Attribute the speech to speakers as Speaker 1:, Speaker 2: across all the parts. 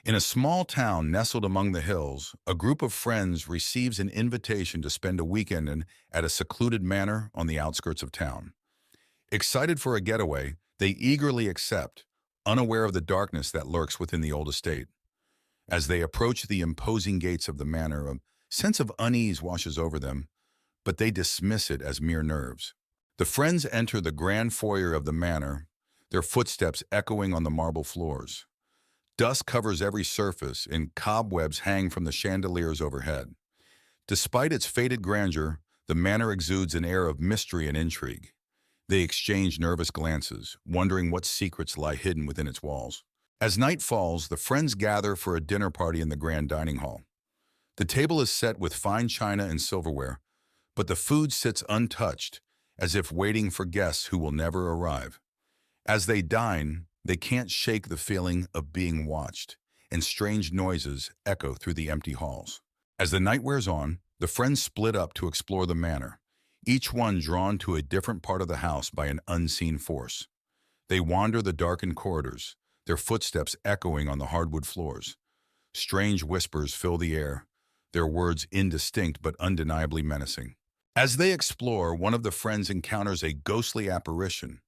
Speaker 1: In a small town nestled among the hills, a group of friends receives an invitation to spend a weekend at a secluded manor on the outskirts of town. Excited for a getaway, they eagerly accept, unaware of the darkness that lurks within the old estate. As they approach the imposing gates of the manor, a sense of unease washes over them, but they dismiss it as mere nerves. The friends enter the grand foyer of the manor, their footsteps echoing on the marble floors. Dust covers every surface, and cobwebs hang from the chandeliers overhead. Despite its faded grandeur, the manor exudes an air of mystery and intrigue. They exchange nervous glances, wondering what secrets lie hidden within its walls. As night falls, the friends gather for a dinner party in the grand dining hall. The table is set with fine china and silverware, but the food sits untouched, as if waiting for guests who will never arrive. As they dine, they can't shake the feeling of being watched, and strange noises echo through the empty halls. As the night wears on, the friends split up to explore the manor, each one drawn to a different part of the house by an unseen force. They wander the darkened corridors, their footsteps echoing on the hardwood floors. Strange whispers fill the air, their words indistinct but undeniably menacing. As they explore, one of the friends encounters a ghostly apparition,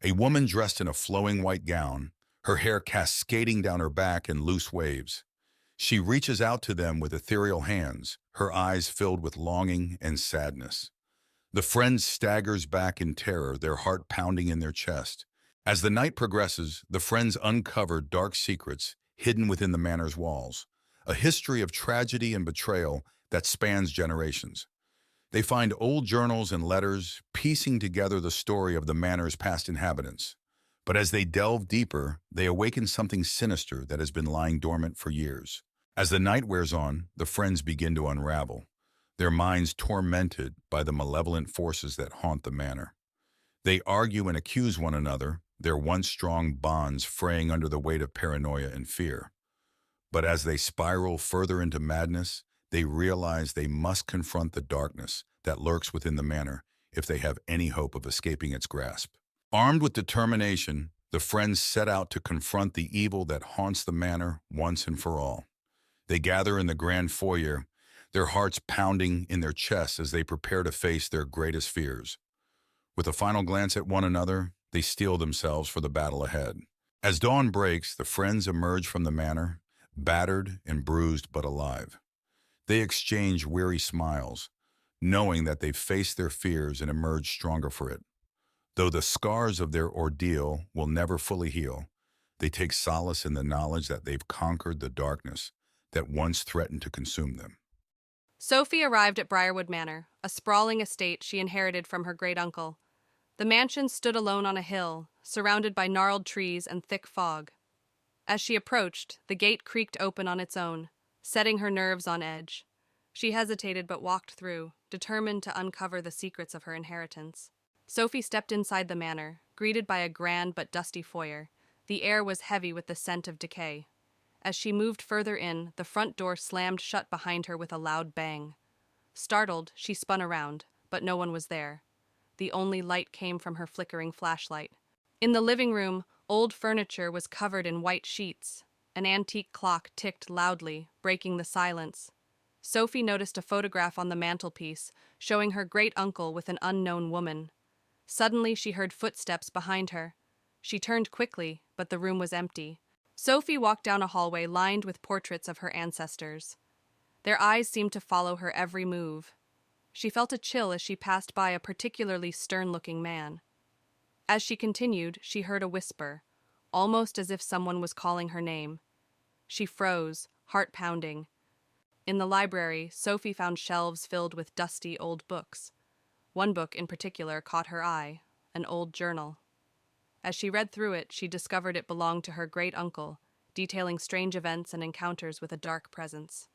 Speaker 1: a woman dressed in a flowing white gown, her hair cascading down her back in loose waves. She reaches out to them with ethereal hands, her eyes filled with longing and sadness. The friend staggers back in terror, their heart pounding in their chest. As the night progresses, the friends uncover dark secrets hidden within the manor's walls, a history of tragedy and betrayal that spans generations. They find old journals and letters, piecing together the story of the manor's past inhabitants. But as they delve deeper, they awaken something sinister that has been lying dormant for years. As the night wears on, the friends begin to unravel, their minds tormented by the malevolent forces that haunt the manor. They argue and accuse one another, their once strong bonds fraying under the weight of paranoia and fear. But as they spiral further into madness, they realize they must confront the darkness that lurks within the manor if they have any hope of escaping its grasp. Armed with determination, the friends set out to confront the evil that haunts the manor once and for all. They gather in the grand foyer, their hearts pounding in their chests as they prepare to face their greatest fears. With a final glance at one another, they steel themselves for the battle ahead. As dawn breaks, the friends emerge from the manor, battered and bruised but alive. They exchange weary smiles, knowing that they've faced their fears and emerged stronger for it. Though the scars of their ordeal will never fully heal, they take solace in the knowledge that they've conquered the darkness that once threatened to consume them.
Speaker 2: Sophie arrived at Briarwood Manor, a sprawling estate she inherited from her great-uncle. The mansion stood alone on a hill, surrounded by gnarled trees and thick fog. As she approached, the gate creaked open on its own, setting her nerves on edge. She hesitated but walked through, determined to uncover the secrets of her inheritance. Sophie stepped inside the manor, greeted by a grand but dusty foyer. The air was heavy with the scent of decay. As she moved further in, the front door slammed shut behind her with a loud bang. Startled, she spun around, but no one was there. The only light came from her flickering flashlight. In the living room, old furniture was covered in white sheets. An antique clock ticked loudly, breaking the silence. Sophie noticed a photograph on the mantelpiece, showing her great-uncle with an unknown woman. Suddenly, she heard footsteps behind her. She turned quickly, but the room was empty. Sophie walked down a hallway lined with portraits of her ancestors. Their eyes seemed to follow her every move. She felt a chill as she passed by a particularly stern-looking man. As she continued, she heard a whisper, almost as if someone was calling her name. She froze, heart pounding. In the library, Sophie found shelves filled with dusty old books. One book in particular caught her eye, an old journal. As she read through it, she discovered it belonged to her great-uncle, detailing strange events and encounters with a dark presence.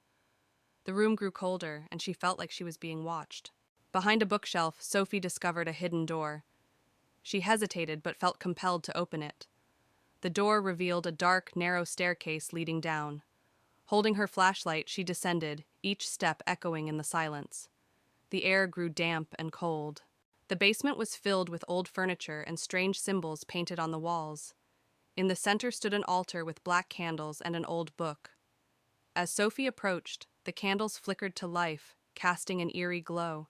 Speaker 2: The room grew colder, and she felt like she was being watched. Behind a bookshelf, Sophie discovered a hidden door. She hesitated but felt compelled to open it. The door revealed a dark, narrow staircase leading down. Holding her flashlight, she descended, each step echoing in the silence. The air grew damp and cold. The basement was filled with old furniture and strange symbols painted on the walls. In the center stood an altar with black candles and an old book. As Sophie approached, the candles flickered to life, casting an eerie glow.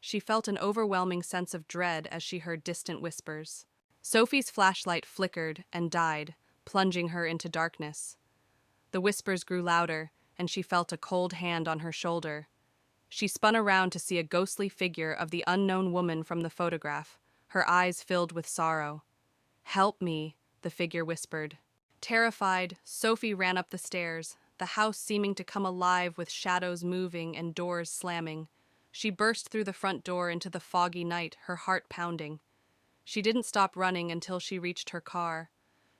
Speaker 2: She felt an overwhelming sense of dread as she heard distant whispers. Sophie's flashlight flickered and died, plunging her into darkness. The whispers grew louder, and she felt a cold hand on her shoulder. She spun around to see a ghostly figure of the unknown woman from the photograph, her eyes filled with sorrow. "Help me," the figure whispered. Terrified, Sophie ran up the stairs, the house seeming to come alive with shadows moving and doors slamming. She burst through the front door into the foggy night, her heart pounding. She didn't stop running until she reached her car.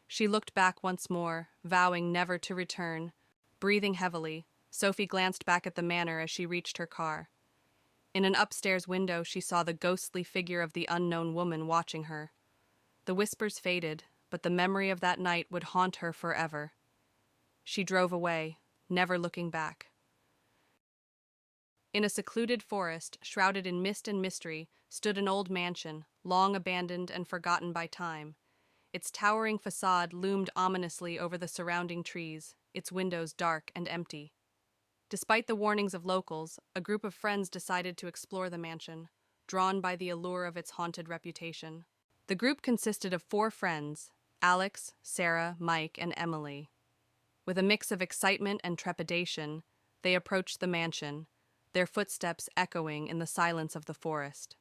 Speaker 2: She looked back once more, vowing never to return. Breathing heavily, Sophie glanced back at the manor as she reached her car. In an upstairs window, she saw the ghostly figure of the unknown woman watching her. The whispers faded, but the memory of that night would haunt her forever. She drove away, never looking back. In a secluded forest, shrouded in mist and mystery, stood an old mansion, long abandoned and forgotten by time. Its towering facade loomed ominously over the surrounding trees, its windows dark and empty. Despite the warnings of locals, a group of friends decided to explore the mansion, drawn by the allure of its haunted reputation. The group consisted of 4 friends: Alex, Sarah, Mike, and Emily. With a mix of excitement and trepidation, they approached the mansion, their footsteps echoing in the silence of the forest.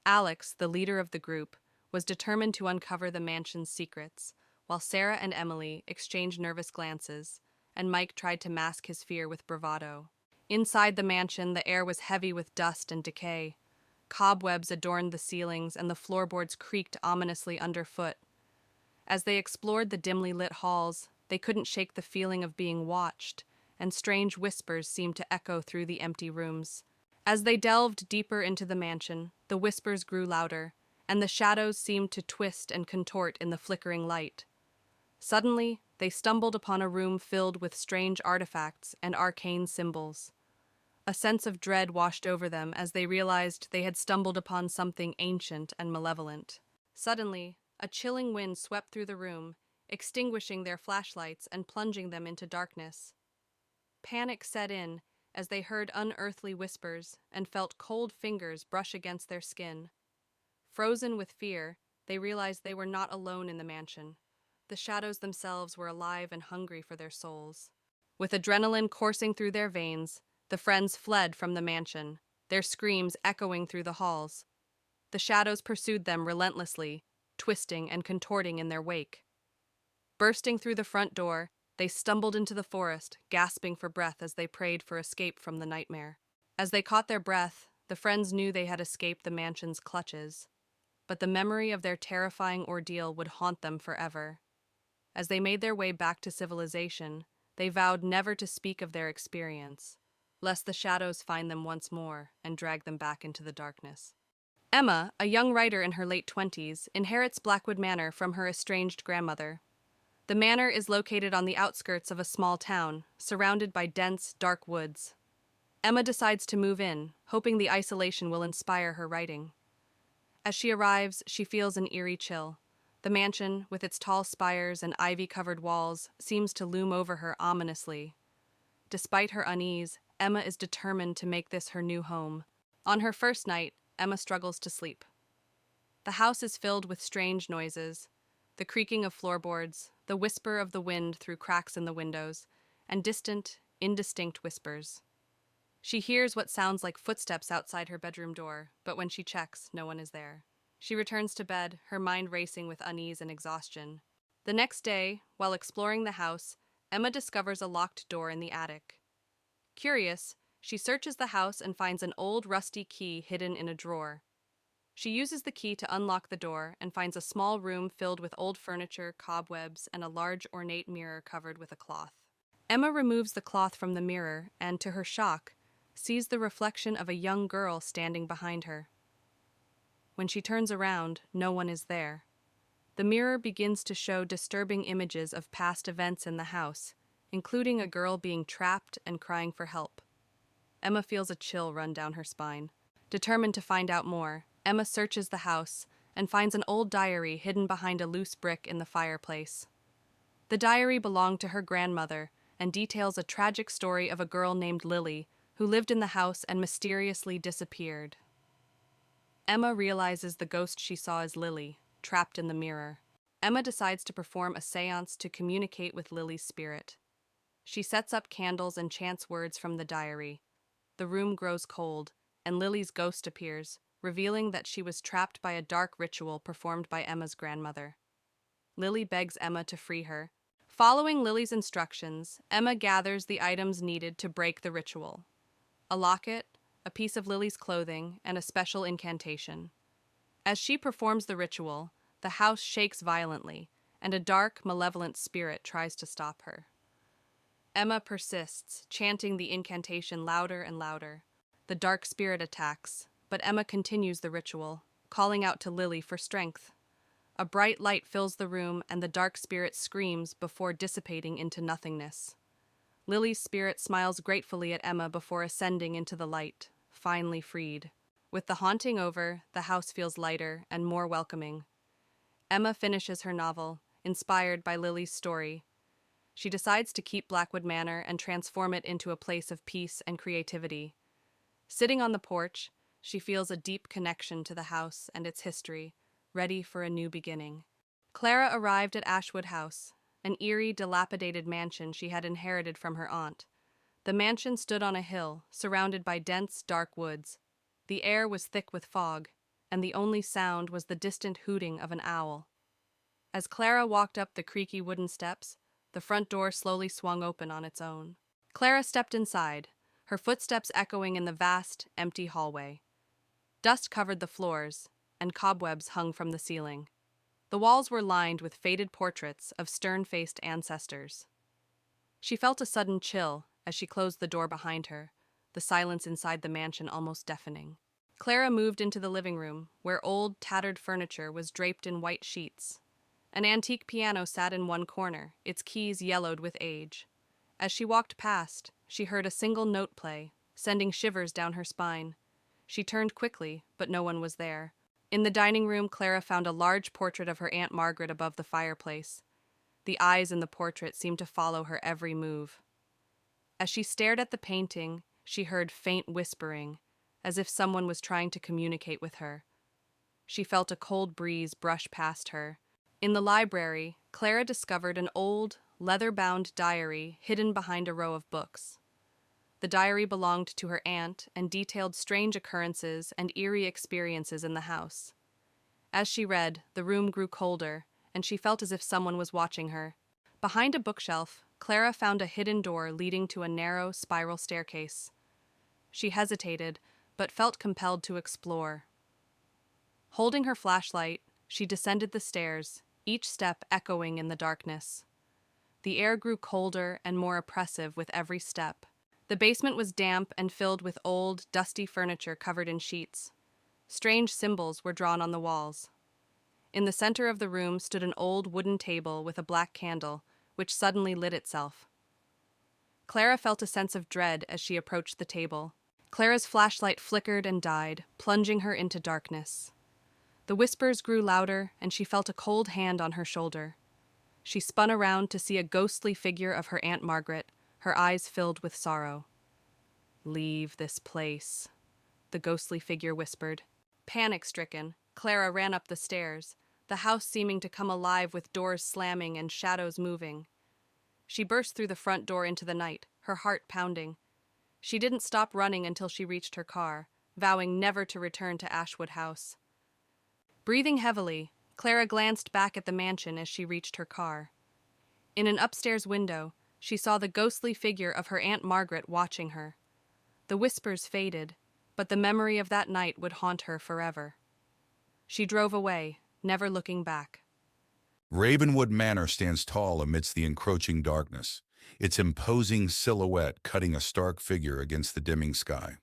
Speaker 2: Alex, the leader of the group, was determined to uncover the mansion's secrets, while Sarah and Emily exchanged nervous glances, and Mike tried to mask his fear with bravado. Inside the mansion, the air was heavy with dust and decay. Cobwebs adorned the ceilings, and the floorboards creaked ominously underfoot. As they explored the dimly lit halls, they couldn't shake the feeling of being watched, and strange whispers seemed to echo through the empty rooms. As they delved deeper into the mansion, the whispers grew louder, and the shadows seemed to twist and contort in the flickering light. Suddenly, they stumbled upon a room filled with strange artifacts and arcane symbols. A sense of dread washed over them as they realized they had stumbled upon something ancient and malevolent. Suddenly, a chilling wind swept through the room, extinguishing their flashlights and plunging them into darkness. Panic set in as they heard unearthly whispers and felt cold fingers brush against their skin. Frozen with fear, they realized they were not alone in the mansion. The shadows themselves were alive and hungry for their souls. With adrenaline coursing through their veins, the friends fled from the mansion, their screams echoing through the halls. The shadows pursued them relentlessly, twisting and contorting in their wake. Bursting through the front door, they stumbled into the forest, gasping for breath as they prayed for escape from the nightmare. As they caught their breath, the friends knew they had escaped the mansion's clutches. But the memory of their terrifying ordeal would haunt them forever. As they made their way back to civilization, they vowed never to speak of their experience, lest the shadows find them once more and drag them back into the darkness. Emma, a young writer in her late 20s, inherits Blackwood Manor from her estranged grandmother. The manor is located on the outskirts of a small town, surrounded by dense, dark woods. Emma decides to move in, hoping the isolation will inspire her writing. As she arrives, she feels an eerie chill. The mansion, with its tall spires and ivy-covered walls, seems to loom over her ominously. Despite her unease, Emma is determined to make this her new home. On her first night, Emma struggles to sleep. The house is filled with strange noises: the creaking of floorboards, the whisper of the wind through cracks in the windows, and distant, indistinct whispers. She hears what sounds like footsteps outside her bedroom door, but when she checks, no one is there. She returns to bed, her mind racing with unease and exhaustion. The next day, while exploring the house, Emma discovers a locked door in the attic. Curious, she searches the house and finds an old rusty key hidden in a drawer. She uses the key to unlock the door and finds a small room filled with old furniture, cobwebs, and a large ornate mirror covered with a cloth. Emma removes the cloth from the mirror and, to her shock, sees the reflection of a young girl standing behind her. When she turns around, no one is there. The mirror begins to show disturbing images of past events in the house, including a girl being trapped and crying for help. Emma feels a chill run down her spine. Determined to find out more, Emma searches the house and finds an old diary hidden behind a loose brick in the fireplace. The diary belonged to her grandmother and details a tragic story of a girl named Lily who lived in the house and mysteriously disappeared. Emma realizes the ghost she saw is Lily, trapped in the mirror. Emma decides to perform a seance to communicate with Lily's spirit. She sets up candles and chants words from the diary. The room grows cold, and Lily's ghost appears, revealing that she was trapped by a dark ritual performed by Emma's grandmother. Lily begs Emma to free her. Following Lily's instructions, Emma gathers the items needed to break the ritual: a locket, a piece of Lily's clothing, and a special incantation. As she performs the ritual, the house shakes violently, and a dark, malevolent spirit tries to stop her. Emma persists, chanting the incantation louder and louder. The dark spirit attacks, but Emma continues the ritual, calling out to Lily for strength. A bright light fills the room, and the dark spirit screams before dissipating into nothingness. Lily's spirit smiles gratefully at Emma before ascending into the light, finally freed. With the haunting over, the house feels lighter and more welcoming. Emma finishes her novel, inspired by Lily's story. She decides to keep Blackwood Manor and transform it into a place of peace and creativity. Sitting on the porch, she feels a deep connection to the house and its history, ready for a new beginning. Clara arrived at Ashwood House, an eerie, dilapidated mansion she had inherited from her aunt. The mansion stood on a hill, surrounded by dense, dark woods. The air was thick with fog, and the only sound was the distant hooting of an owl. As Clara walked up the creaky wooden steps, the front door slowly swung open on its own. Clara stepped inside, her footsteps echoing in the vast, empty hallway. Dust covered the floors, and cobwebs hung from the ceiling. The walls were lined with faded portraits of stern-faced ancestors. She felt a sudden chill as she closed the door behind her, the silence inside the mansion almost deafening. Clara moved into the living room, where old, tattered furniture was draped in white sheets. An antique piano sat in one corner, its keys yellowed with age. As she walked past, she heard a single note play, sending shivers down her spine. She turned quickly, but no one was there. In the dining room, Clara found a large portrait of her Aunt Margaret above the fireplace. The eyes in the portrait seemed to follow her every move. As she stared at the painting, she heard faint whispering, as if someone was trying to communicate with her. She felt a cold breeze brush past her. In the library, Clara discovered an old, leather-bound diary hidden behind a row of books. The diary belonged to her aunt and detailed strange occurrences and eerie experiences in the house. As she read, the room grew colder, and she felt as if someone was watching her. Behind a bookshelf, Clara found a hidden door leading to a narrow, spiral staircase. She hesitated, but felt compelled to explore. Holding her flashlight, she descended the stairs, each step echoing in the darkness. The air grew colder and more oppressive with every step. The basement was damp and filled with old, dusty furniture covered in sheets. Strange symbols were drawn on the walls. In the center of the room stood an old wooden table with a black candle, which suddenly lit itself. Clara felt a sense of dread as she approached the table. Clara's flashlight flickered and died, plunging her into darkness. The whispers grew louder, and she felt a cold hand on her shoulder. She spun around to see a ghostly figure of her Aunt Margaret, her eyes filled with sorrow. "Leave this place," the ghostly figure whispered. Panic-stricken, Clara ran up the stairs, the house seeming to come alive with doors slamming and shadows moving. She burst through the front door into the night, her heart pounding. She didn't stop running until she reached her car, vowing never to return to Ashwood House. Breathing heavily, Clara glanced back at the mansion as she reached her car. In an upstairs window, she saw the ghostly figure of her Aunt Margaret watching her. The whispers faded, but the memory of that night would haunt her forever. She drove away, never looking back.
Speaker 1: Ravenwood Manor stands tall amidst the encroaching darkness, its imposing silhouette cutting a stark figure against the dimming sky.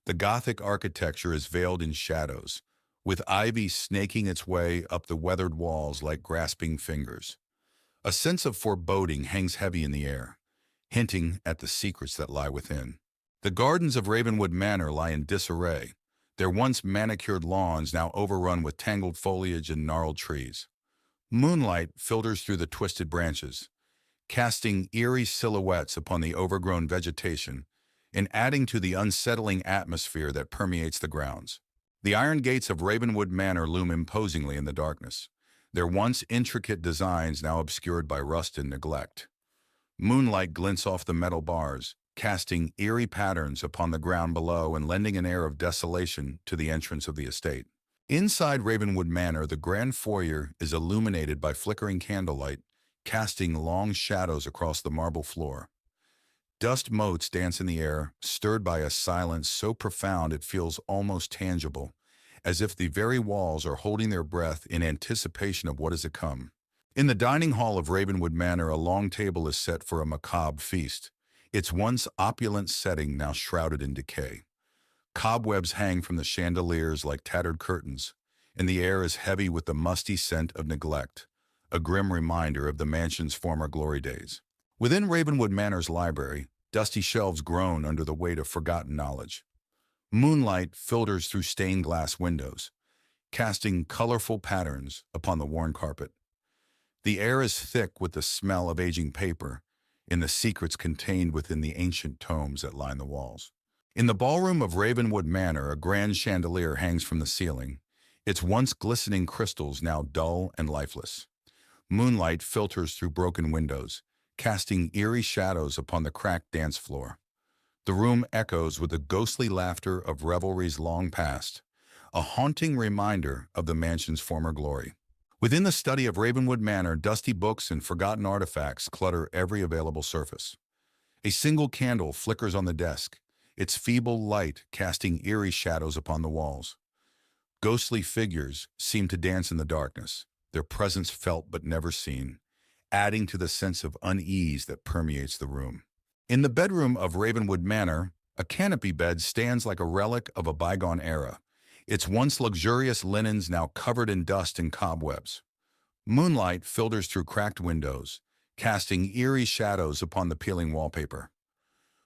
Speaker 1: The Gothic architecture is veiled in shadows, with ivy snaking its way up the weathered walls like grasping fingers. A sense of foreboding hangs heavy in the air, hinting at the secrets that lie within. The gardens of Ravenwood Manor lie in disarray, their once manicured lawns now overrun with tangled foliage and gnarled trees. Moonlight filters through the twisted branches, casting eerie silhouettes upon the overgrown vegetation and adding to the unsettling atmosphere that permeates the grounds. The iron gates of Ravenwood Manor loom imposingly in the darkness, their once intricate designs now obscured by rust and neglect. Moonlight glints off the metal bars, casting eerie patterns upon the ground below and lending an air of desolation to the entrance of the estate. Inside Ravenwood Manor, the grand foyer is illuminated by flickering candlelight, casting long shadows across the marble floor. Dust motes dance in the air, stirred by a silence so profound it feels almost tangible, as if the very walls are holding their breath in anticipation of what is to come. In the dining hall of Ravenwood Manor, a long table is set for a macabre feast, its once opulent setting now shrouded in decay. Cobwebs hang from the chandeliers like tattered curtains, and the air is heavy with the musty scent of neglect, a grim reminder of the mansion's former glory days. Within Ravenwood Manor's library, dusty shelves groan under the weight of forgotten knowledge. Moonlight filters through stained glass windows, casting colorful patterns upon the worn carpet. The air is thick with the smell of aging paper and the secrets contained within the ancient tomes that line the walls. In the ballroom of Ravenwood Manor, a grand chandelier hangs from the ceiling, its once glistening crystals now dull and lifeless. Moonlight filters through broken windows, casting eerie shadows upon the cracked dance floor. The room echoes with the ghostly laughter of revelries long past, a haunting reminder of the mansion's former glory. Within the study of Ravenwood Manor, dusty books and forgotten artifacts clutter every available surface. A single candle flickers on the desk, its feeble light casting eerie shadows upon the walls. Ghostly figures seem to dance in the darkness, their presence felt but never seen, adding to the sense of unease that permeates the room. In the bedroom of Ravenwood Manor, a canopy bed stands like a relic of a bygone era, its once luxurious linens now covered in dust and cobwebs. Moonlight filters through cracked windows, casting eerie shadows upon the peeling wallpaper.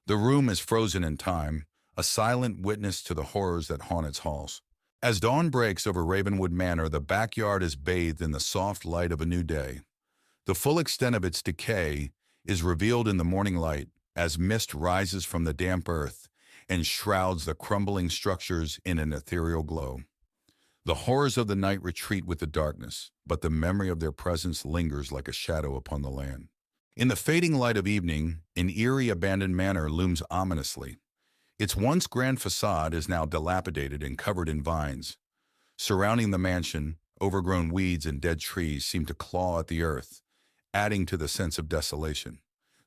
Speaker 1: The room is frozen in time, a silent witness to the horrors that haunt its halls. As dawn breaks over Ravenwood Manor, the backyard is bathed in the soft light of a new day. The full extent of its decay is revealed in the morning light as mist rises from the damp earth and shrouds the crumbling structures in an ethereal glow. The horrors of the night retreat with the darkness, but the memory of their presence lingers like a shadow upon the land. In the fading light of evening, an eerie abandoned manor looms ominously. Its once grand facade is now dilapidated and covered in vines. Surrounding the mansion, overgrown weeds and dead trees seem to claw at the earth, adding to the sense of desolation.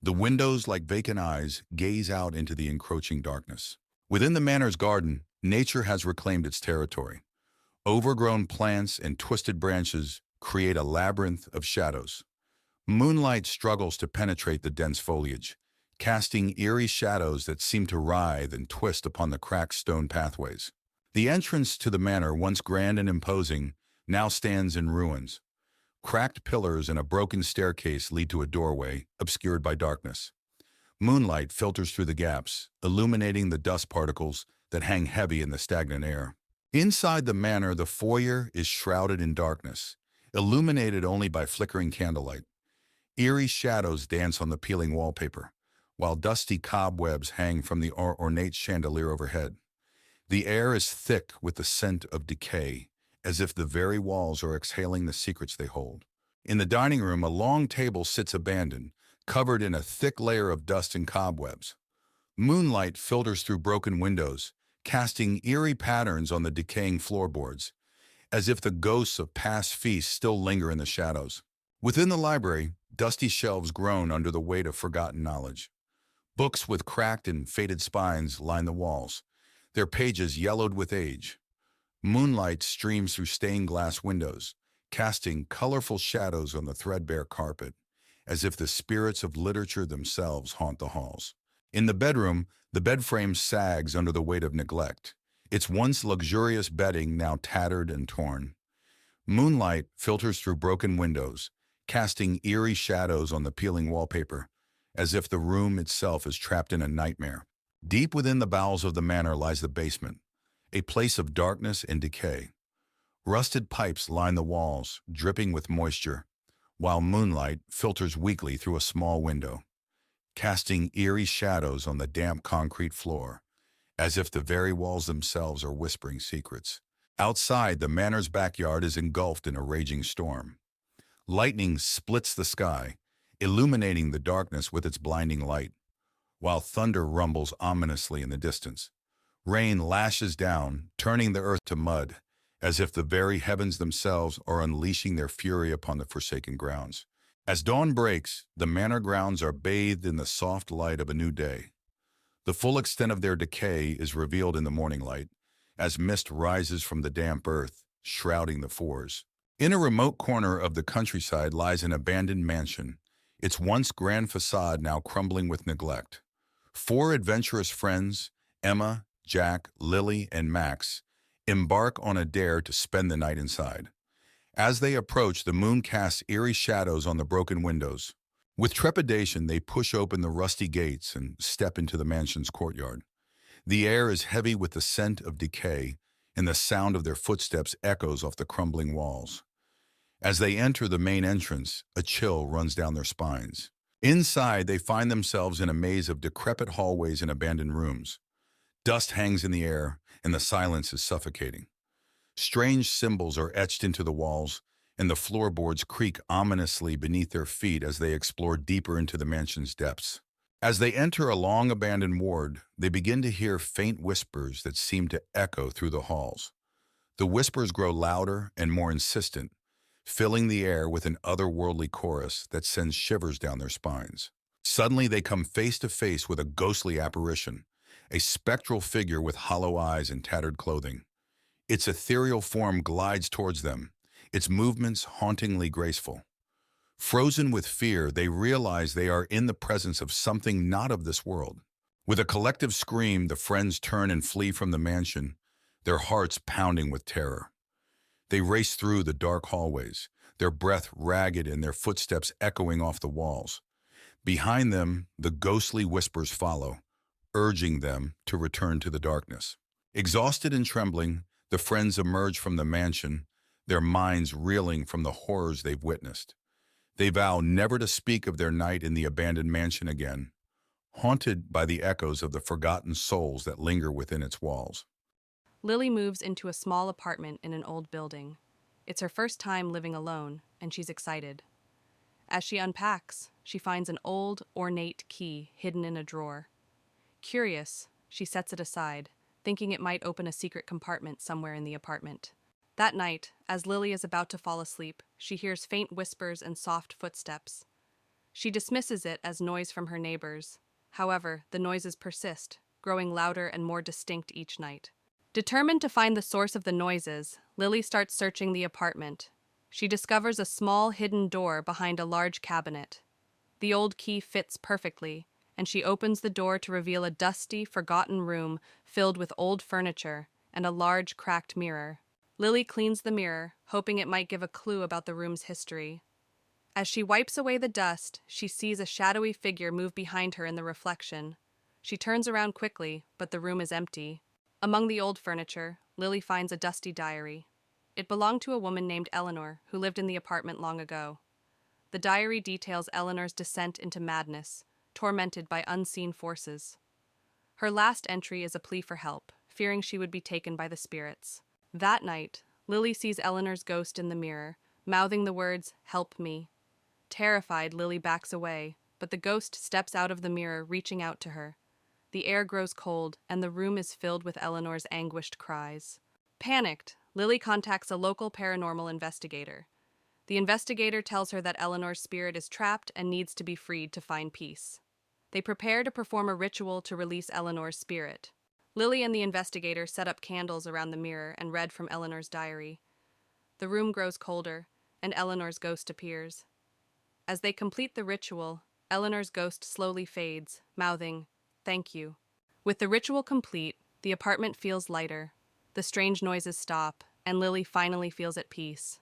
Speaker 1: The windows, like vacant eyes, gaze out into the encroaching darkness. Within the manor's garden, nature has reclaimed its territory. Overgrown plants and twisted branches create a labyrinth of shadows. Moonlight struggles to penetrate the dense foliage, casting eerie shadows that seem to writhe and twist upon the cracked stone pathways. The entrance to the manor, once grand and imposing, now stands in ruins. Cracked pillars and a broken staircase lead to a doorway, obscured by darkness. Moonlight filters through the gaps, illuminating the dust particles that hang heavy in the stagnant air. Inside the manor, the foyer is shrouded in darkness, illuminated only by flickering candlelight. Eerie shadows dance on the peeling wallpaper, while dusty cobwebs hang from the ornate chandelier overhead. The air is thick with the scent of decay, as if the very walls are exhaling the secrets they hold. In the dining room, a long table sits abandoned, covered in a thick layer of dust and cobwebs. Moonlight filters through broken windows, casting eerie patterns on the decaying floorboards, as if the ghosts of past feasts still linger in the shadows. Within the library, dusty shelves groan under the weight of forgotten knowledge. Books with cracked and faded spines line the walls, their pages yellowed with age. Moonlight streams through stained glass windows, casting colorful shadows on the threadbare carpet, as if the spirits of literature themselves haunt the halls. In the bedroom, the bed frame sags under the weight of neglect, its once luxurious bedding now tattered and torn. Moonlight filters through broken windows, casting eerie shadows on the peeling wallpaper, as if the room itself is trapped in a nightmare. Deep within the bowels of the manor lies the basement, a place of darkness and decay. Rusted pipes line the walls, dripping with moisture, while moonlight filters weakly through a small window, casting eerie shadows on the damp concrete floor, as if the very walls themselves are whispering secrets. Outside, the manor's backyard is engulfed in a raging storm. Lightning splits the sky, illuminating the darkness with its blinding light, while thunder rumbles ominously in the distance. Rain lashes down, turning the earth to mud, as if the very heavens themselves are unleashing their fury upon the forsaken grounds. As dawn breaks, the manor grounds are bathed in the soft light of a new day. The full extent of their decay is revealed in the morning light, as mist rises from the damp earth, shrouding the fours. In a remote corner of the countryside lies an abandoned mansion, its once grand facade now crumbling with neglect. Four adventurous friends, Emma, Jack, Lily, and Max, embark on a dare to spend the night inside. As they approach, the moon casts eerie shadows on the broken windows. With trepidation, they push open the rusty gates and step into the mansion's courtyard. The air is heavy with the scent of decay, and the sound of their footsteps echoes off the crumbling walls. As they enter the main entrance, a chill runs down their spines. Inside, they find themselves in a maze of decrepit hallways and abandoned rooms. Dust hangs in the air, and the silence is suffocating. Strange symbols are etched into the walls, and the floorboards creak ominously beneath their feet as they explore deeper into the mansion's depths. As they enter a long abandoned ward, they begin to hear faint whispers that seem to echo through the halls. The whispers grow louder and more insistent, filling the air with an otherworldly chorus that sends shivers down their spines. Suddenly, they come face to face with a ghostly apparition, a spectral figure with hollow eyes and tattered clothing. Its ethereal form glides towards them, its movements hauntingly graceful. Frozen with fear, they realize they are in the presence of something not of this world. With a collective scream, the friends turn and flee from the mansion, their hearts pounding with terror. They race through the dark hallways, their breath ragged and their footsteps echoing off the walls. Behind them, the ghostly whispers follow, urging them to return to the darkness. Exhausted and trembling, the friends emerge from the mansion, their minds reeling from the horrors they've witnessed. They vow never to speak of their night in the abandoned mansion again, haunted by the echoes of the forgotten souls that linger within its walls.
Speaker 2: Lily moves into a small apartment in an old building. It's her first time living alone, and she's excited. As she unpacks, she finds an old, ornate key hidden in a drawer. Curious, she sets it aside, thinking it might open a secret compartment somewhere in the apartment. That night, as Lily is about to fall asleep, she hears faint whispers and soft footsteps. She dismisses it as noise from her neighbors. However, the noises persist, growing louder and more distinct each night. Determined to find the source of the noises, Lily starts searching the apartment. She discovers a small hidden door behind a large cabinet. The old key fits perfectly, and she opens the door to reveal a dusty, forgotten room filled with old furniture and a large, cracked mirror. Lily cleans the mirror, hoping it might give a clue about the room's history. As she wipes away the dust, she sees a shadowy figure move behind her in the reflection. She turns around quickly, but the room is empty. Among the old furniture, Lily finds a dusty diary. It belonged to a woman named Eleanor, who lived in the apartment long ago. The diary details Eleanor's descent into madness, tormented by unseen forces. Her last entry is a plea for help, fearing she would be taken by the spirits. That night, Lily sees Eleanor's ghost in the mirror, mouthing the words, "Help me." Terrified, Lily backs away, but the ghost steps out of the mirror, reaching out to her. The air grows cold, and the room is filled with Eleanor's anguished cries. Panicked, Lily contacts a local paranormal investigator. The investigator tells her that Eleanor's spirit is trapped and needs to be freed to find peace. They prepare to perform a ritual to release Eleanor's spirit. Lily and the investigator set up candles around the mirror and read from Eleanor's diary. The room grows colder, and Eleanor's ghost appears. As they complete the ritual, Eleanor's ghost slowly fades, mouthing, "Thank you." With the ritual complete, the apartment feels lighter. The strange noises stop, and Lily finally feels at peace.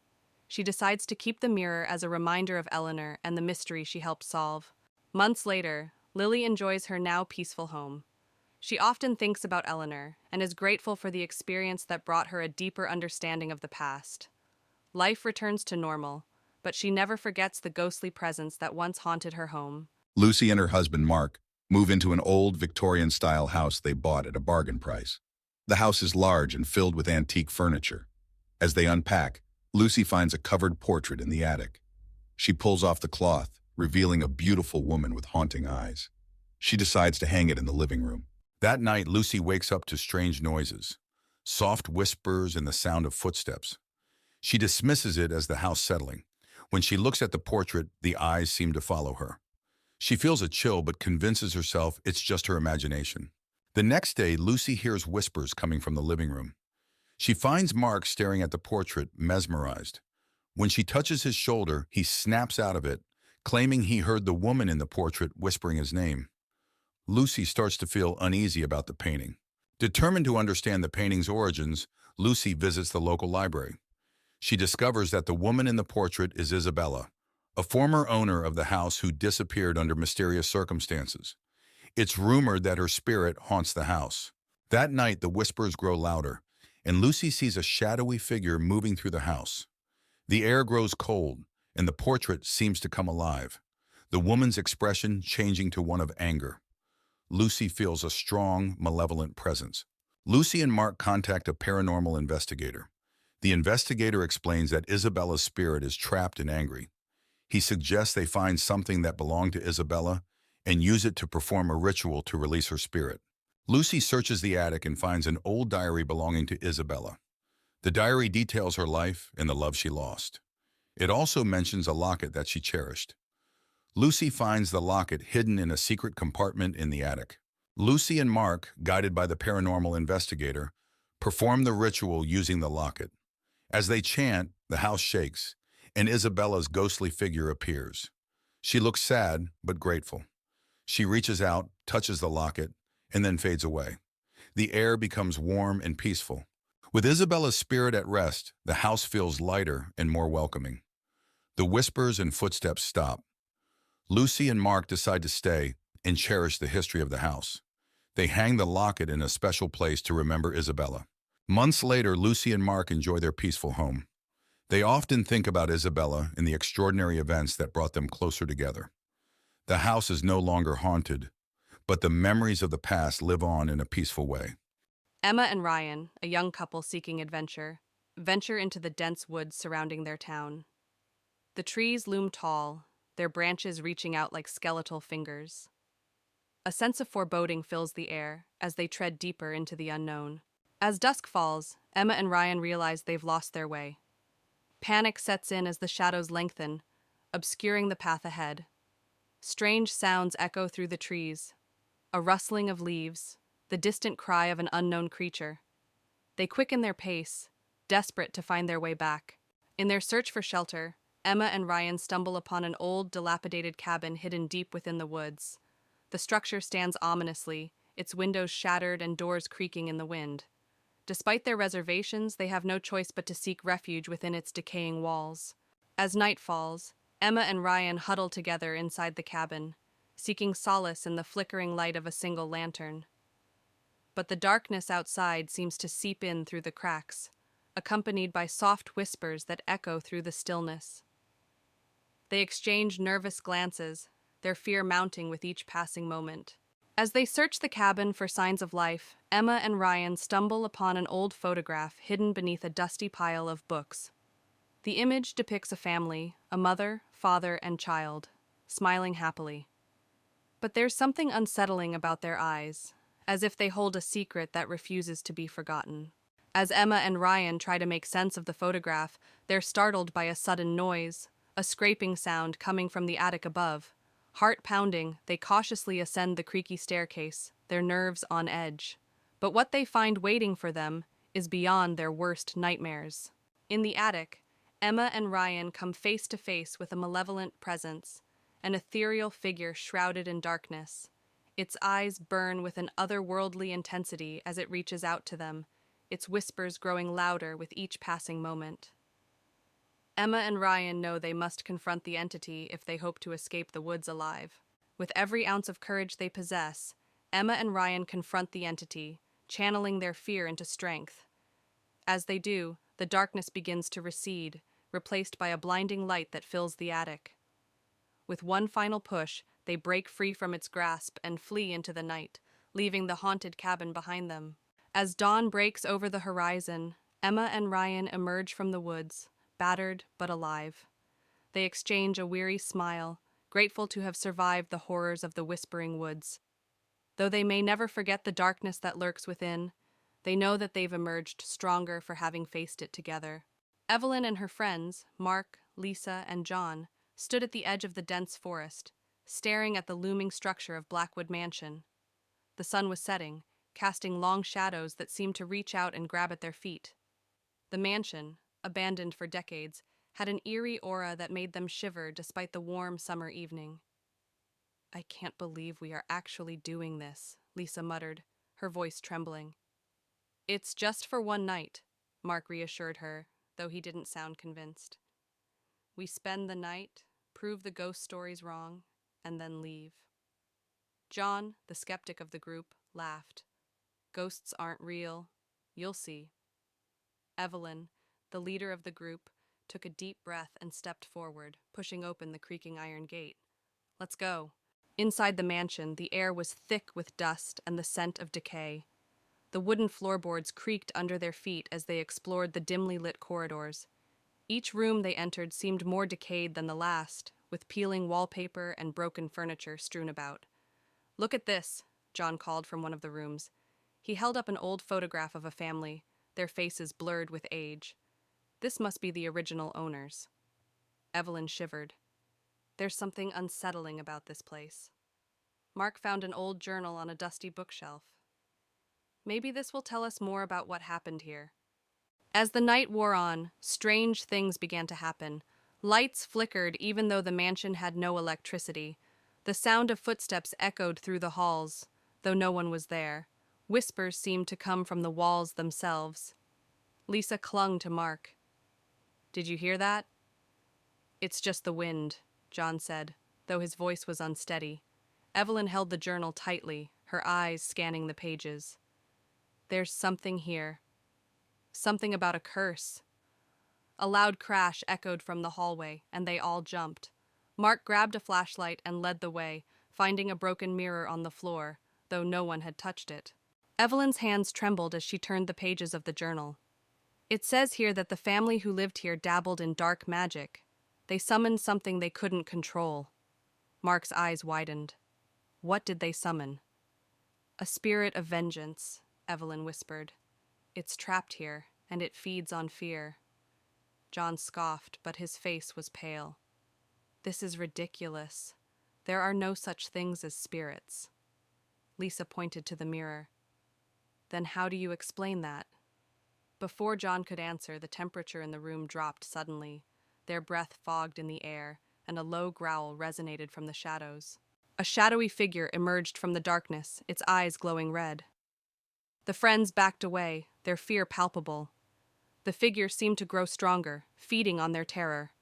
Speaker 2: She decides to keep the mirror as a reminder of Eleanor and the mystery she helped solve. Months later, Lily enjoys her now peaceful home. She often thinks about Eleanor and is grateful for the experience that brought her a deeper understanding of the past. Life returns to normal, but she never forgets the ghostly presence that once haunted her home.
Speaker 1: Lucy and her husband, Mark, move into an old Victorian-style house they bought at a bargain price. The house is large and filled with antique furniture. As they unpack, Lucy finds a covered portrait in the attic. She pulls off the cloth, revealing a beautiful woman with haunting eyes. She decides to hang it in the living room. That night, Lucy wakes up to strange noises, soft whispers and the sound of footsteps. She dismisses it as the house settling. When she looks at the portrait, the eyes seem to follow her. She feels a chill but convinces herself it's just her imagination. The next day, Lucy hears whispers coming from the living room. She finds Mark staring at the portrait, mesmerized. When she touches his shoulder, he snaps out of it, claiming he heard the woman in the portrait whispering his name. Lucy starts to feel uneasy about the painting. Determined to understand the painting's origins, Lucy visits the local library. She discovers that the woman in the portrait is Isabella, a former owner of the house who disappeared under mysterious circumstances. It's rumored that her spirit haunts the house. That night, the whispers grow louder, and Lucy sees a shadowy figure moving through the house. The air grows cold, and the portrait seems to come alive, the woman's expression changing to one of anger. Lucy feels a strong, malevolent presence. Lucy and Mark contact a paranormal investigator. The investigator explains that Isabella's spirit is trapped and angry. He suggests they find something that belonged to Isabella and use it to perform a ritual to release her spirit. Lucy searches the attic and finds an old diary belonging to Isabella. The diary details her life and the love she lost. It also mentions a locket that she cherished. Lucy finds the locket hidden in a secret compartment in the attic. Lucy and Mark, guided by the paranormal investigator, perform the ritual using the locket. As they chant, the house shakes, and Isabella's ghostly figure appears. She looks sad but grateful. She reaches out, touches the locket, and then fades away. The air becomes warm and peaceful. With Isabella's spirit at rest, the house feels lighter and more welcoming. The whispers and footsteps stop. Lucy and Mark decide to stay and cherish the history of the house. They hang the locket in a special place to remember Isabella. Months later, Lucy and Mark enjoy their peaceful home. They often think about Isabella and the extraordinary events that brought them closer together. The house is no longer haunted, but the memories of the past live on in a peaceful way.
Speaker 2: Emma and Ryan, a young couple seeking adventure, venture into the dense woods surrounding their town. The trees loom tall, their branches reaching out like skeletal fingers. A sense of foreboding fills the air as they tread deeper into the unknown. As dusk falls, Emma and Ryan realize they've lost their way. Panic sets in as the shadows lengthen, obscuring the path ahead. Strange sounds echo through the trees, a rustling of leaves, the distant cry of an unknown creature. They quicken their pace, desperate to find their way back. In their search for shelter, Emma and Ryan stumble upon an old, dilapidated cabin hidden deep within the woods. The structure stands ominously, its windows shattered and doors creaking in the wind. Despite their reservations, they have no choice but to seek refuge within its decaying walls. As night falls, Emma and Ryan huddle together inside the cabin, seeking solace in the flickering light of a single lantern. But the darkness outside seems to seep in through the cracks, accompanied by soft whispers that echo through the stillness. They exchange nervous glances, their fear mounting with each passing moment. As they search the cabin for signs of life, Emma and Ryan stumble upon an old photograph hidden beneath a dusty pile of books. The image depicts a family, a mother, father, and child, smiling happily. But there's something unsettling about their eyes, as if they hold a secret that refuses to be forgotten. As Emma and Ryan try to make sense of the photograph, they're startled by a sudden noise, a scraping sound coming from the attic above. Heart pounding, they cautiously ascend the creaky staircase, their nerves on edge. But what they find waiting for them is beyond their worst nightmares. In the attic, Emma and Ryan come face to face with a malevolent presence, an ethereal figure shrouded in darkness. Its eyes burn with an otherworldly intensity as it reaches out to them, its whispers growing louder with each passing moment. Emma and Ryan know they must confront the entity if they hope to escape the woods alive. With every ounce of courage they possess, Emma and Ryan confront the entity, channeling their fear into strength. As they do, the darkness begins to recede, replaced by a blinding light that fills the attic. With one final push, they break free from its grasp and flee into the night, leaving the haunted cabin behind them. As dawn breaks over the horizon, Emma and Ryan emerge from the woods, battered but alive. They exchange a weary smile, grateful to have survived the horrors of the Whispering Woods. Though they may never forget the darkness that lurks within, they know that they've emerged stronger for having faced it together. Evelyn and her friends, Mark, Lisa, and John, stood at the edge of the dense forest, staring at the looming structure of Blackwood Mansion. The sun was setting, casting long shadows that seemed to reach out and grab at their feet. The mansion, abandoned for decades, had an eerie aura that made them shiver despite the warm summer evening. "I can't believe we are actually doing this," Lisa muttered, her voice trembling. "It's just for one night," Mark reassured her, though he didn't sound convinced. "We spend the night, prove the ghost stories wrong, and then leave." John, the skeptic of the group, laughed. "Ghosts aren't real. You'll see." Evelyn, the leader of the group, took a deep breath and stepped forward, pushing open the creaking iron gate. "Let's go." Inside the mansion, the air was thick with dust and the scent of decay. The wooden floorboards creaked under their feet as they explored the dimly lit corridors. Each room they entered seemed more decayed than the last, with peeling wallpaper and broken furniture strewn about. "Look at this," John called from one of the rooms. He held up an old photograph of a family, their faces blurred with age. "This must be the original owners." Evelyn shivered. "There's something unsettling about this place." Mark found an old journal on a dusty bookshelf. "Maybe this will tell us more about what happened here." As the night wore on, strange things began to happen. Lights flickered even though the mansion had no electricity. The sound of footsteps echoed through the halls, though no one was there. Whispers seemed to come from the walls themselves. Lisa clung to Mark. "Did you hear that?" "It's just the wind," John said, though his voice was unsteady. Evelyn held the journal tightly, her eyes scanning the pages. "There's something here. Something about a curse." A loud crash echoed from the hallway, and they all jumped. Mark grabbed a flashlight and led the way, finding a broken mirror on the floor, though no one had touched it. Evelyn's hands trembled as she turned the pages of the journal. "It says here that the family who lived here dabbled in dark magic. They summoned something they couldn't control." Mark's eyes widened. "What did they summon?" "A spirit of vengeance," Evelyn whispered. "It's trapped here, and it feeds on fear." John scoffed, but his face was pale. "This is ridiculous. There are no such things as spirits." Lisa pointed to the mirror. "Then how do you explain that?" Before John could answer, the temperature in the room dropped suddenly. Their breath fogged in the air, and a low growl resonated from the shadows. A shadowy figure emerged from the darkness, its eyes glowing red. The friends backed away, their fear palpable. The figure seemed to grow stronger, feeding on their terror.